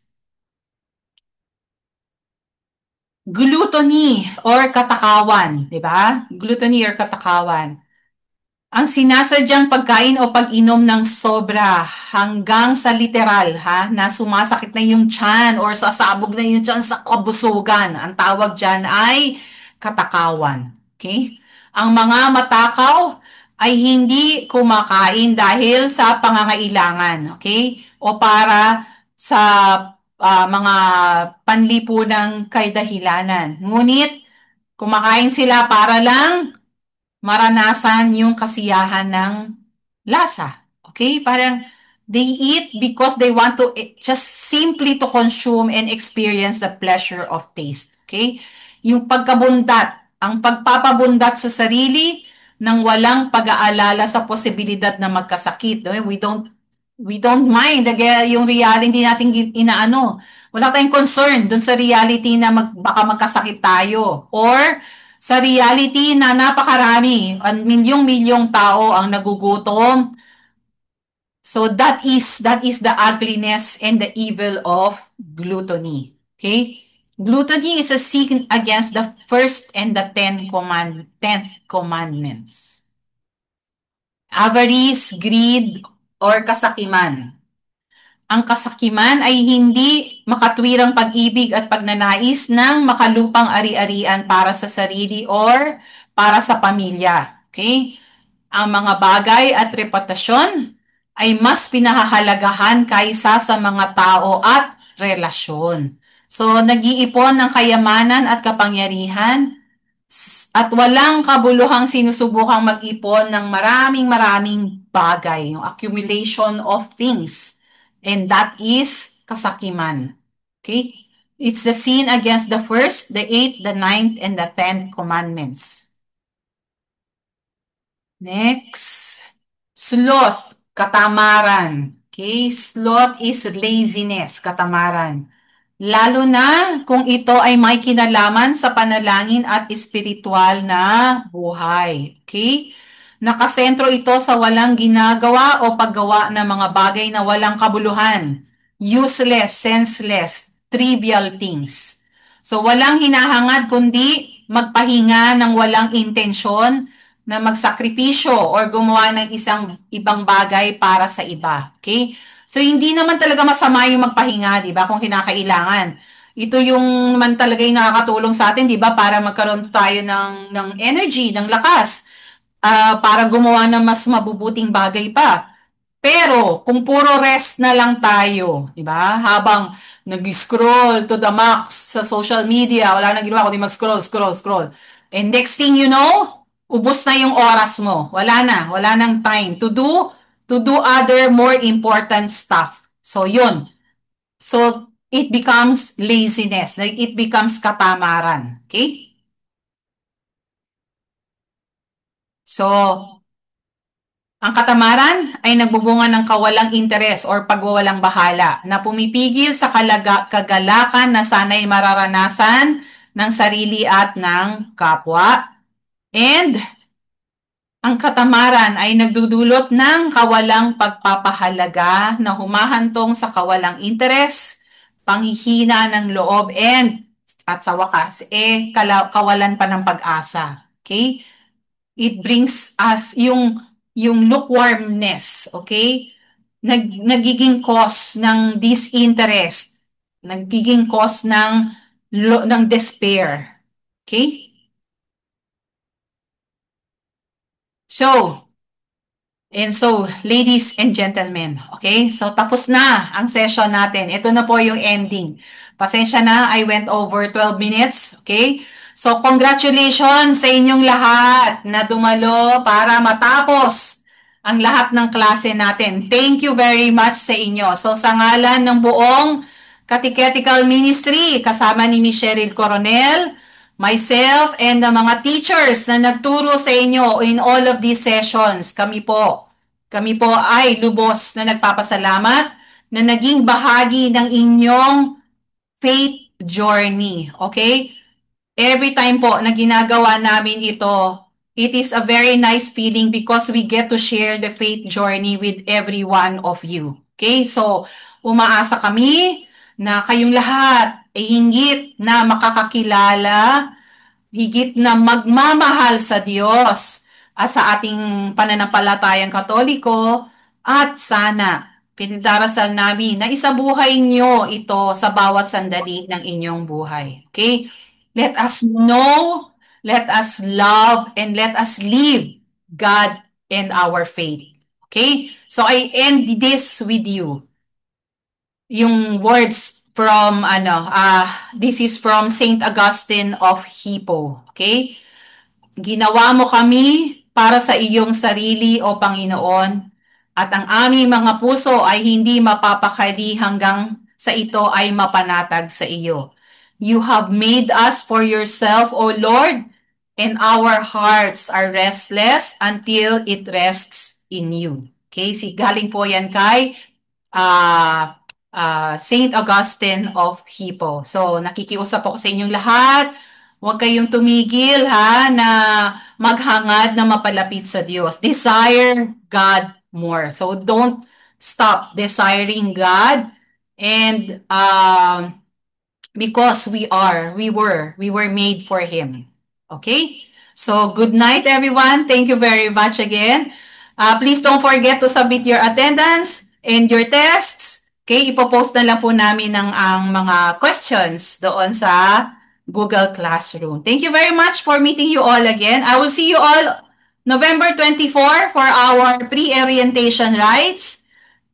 Speaker 1: Gluttony or katakawan, di ba? Gluttony or katakawan. Ang sinasadyang pagkain o pag-inom ng sobra hanggang sa literal, na sumasakit na yung tiyan or sasabog na yung tiyan sa kabusugan. Ang tawag dyan ay katakawan. Okay? Ang mga matakaw ay hindi kumakain dahil sa pangangailangan. Okay? O para sa mga panlipunang kadahilanan. Ngunit, kumakain sila para lang maranasan yung kasiyahan ng lasa. Okay? Parang they eat because they want to just simply to consume and experience the pleasure of taste. Okay? Yung pagkabundat, ang pagpapabundat sa sarili nang walang pag-aalala sa posibilidad na magkasakit. We don't mind yung reality natin inaano. Wala tayong concern dun sa reality na baka magkasakit tayo or sa reality na napakarami, milyong-milyong tao ang nagugutom. So that is the ugliness and the evil of gluttony. Okay? Gluttony is a sin against the first and the 10th commandments. Avarice, greed, or kasakiman. Ang kasakiman ay hindi makatwirang pag-ibig at pagnanais ng makalupang ari-arian para sa sarili or para sa pamilya. Okay? Ang mga bagay at reputasyon ay mas pinahahalagahan kaysa sa mga tao at relasyon. So, nag-iipon ng kayamanan at kapangyarihan at walang kabuluhang sinusubukang mag-ipon ng maraming bagay, yung accumulation of things. And that is kasakiman. Okay? It's the sin against the first, the 8th, the 9th, and the 10th commandments. Next, sloth, katamaran. Okay? Sloth is laziness, katamaran. Lalo na kung ito ay may kinalaman sa panalangin at espiritual na buhay. Okay? Nakasentro ito sa walang ginagawa o paggawa ng mga bagay na walang kabuluhan. Useless, senseless, trivial things. So walang hinahangad kundi magpahinga ng walang intensyon na magsakripisyo or gumawa ng isang ibang bagay para sa iba. Okay? So, hindi naman talaga masama yung magpahinga, di ba, kung kinakailangan. Ito yung naman talaga yung nakakatulong sa atin, di ba, para magkaroon tayo ng energy, ng lakas, para gumawa ng mas mabubuting bagay pa. Pero, kung puro rest na lang tayo, di ba, habang nag-scroll to the max sa social media, wala nang ginawa kundi mag-scroll. And next thing you know, ubos na yung oras mo. Wala nang time to do other more important stuff. So, yun. So, it becomes laziness. Like, it becomes katamaran. Okay? So, ang katamaran ay nagbubunga ng kawalang interes or pagwawalang bahala na pumipigil sa kagalakan na sana'y mararanasan ng sarili at ng kapwa. And ang katamaran ay nagdudulot ng kawalang pagpapahalaga na humahantong sa kawalang interes, panghihina ng loob, at sa wakas, kawalan pa ng pag-asa. Okay? It brings us yung lukewarmness, okay? Nagiging cause ng disinterest, nagiging cause ng despair. Okay? So, ladies and gentlemen, okay? So, tapos na ang session natin. Ito na po yung ending. Pasensya na, I went over 12 minutes, okay? So, congratulations sa inyong lahat na dumalo para matapos ang lahat ng klase natin. Thank you very much sa inyo. So, sa ngalan ng buong Catechetical Ministry, kasama ni Miss Cheryl Coronel, myself, and the mga teachers na nagturo sa inyo in all of these sessions, kami po ay lubos na nagpapasalamat na naging bahagi ng inyong faith journey. Okay? Every time po na ginagawa namin ito, it is a very nice feeling because we get to share the faith journey with every one of you. Okay? So, umaasa kami na kayong lahat ay higit na makakakilala, higit na magmamahal sa Diyos, sa ating pananampalatayang Katoliko at sana pinidarasal namin na isabuhay nyo ito sa bawat sandali ng inyong buhay. Okay? Let us know, let us love, and let us live God and our faith. Okay? So I end this with you. Yung words from this is from Saint Augustine of Hippo. Okay? Ginawa mo kami para sa iyong sarili, O Panginoon, at ang aming mga puso ay hindi mapapakali hanggang sa ito ay mapanatag sa iyo. You have made us for yourself, O Lord, and our hearts are restless until it rests in you. Okay, galing po yan kay Saint Augustine of Hippo. So, nakikiusap ako sa inyong lahat. Huwag kayong tumigil na maghangad na mapalapit sa Diyos. Desire God more. So, don't stop desiring God. And because we were made for Him. Okay? So, good night, everyone. Thank you very much again. Please don't forget to submit your attendance and your tests. Okay, ipopost na lang po namin ang mga questions doon sa Google Classroom. Thank you very much for meeting you all again. I will see you all November 24 for our pre-orientation rites.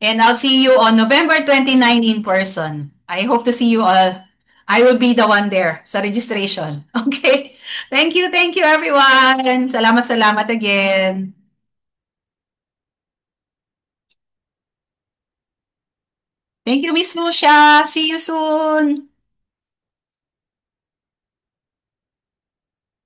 Speaker 1: And I'll see you on November 29 in person. I hope to see you all. I will be the one there sa registration. Okay? Thank you everyone. Salamat again. Thank you, Miss Lucia. See you soon.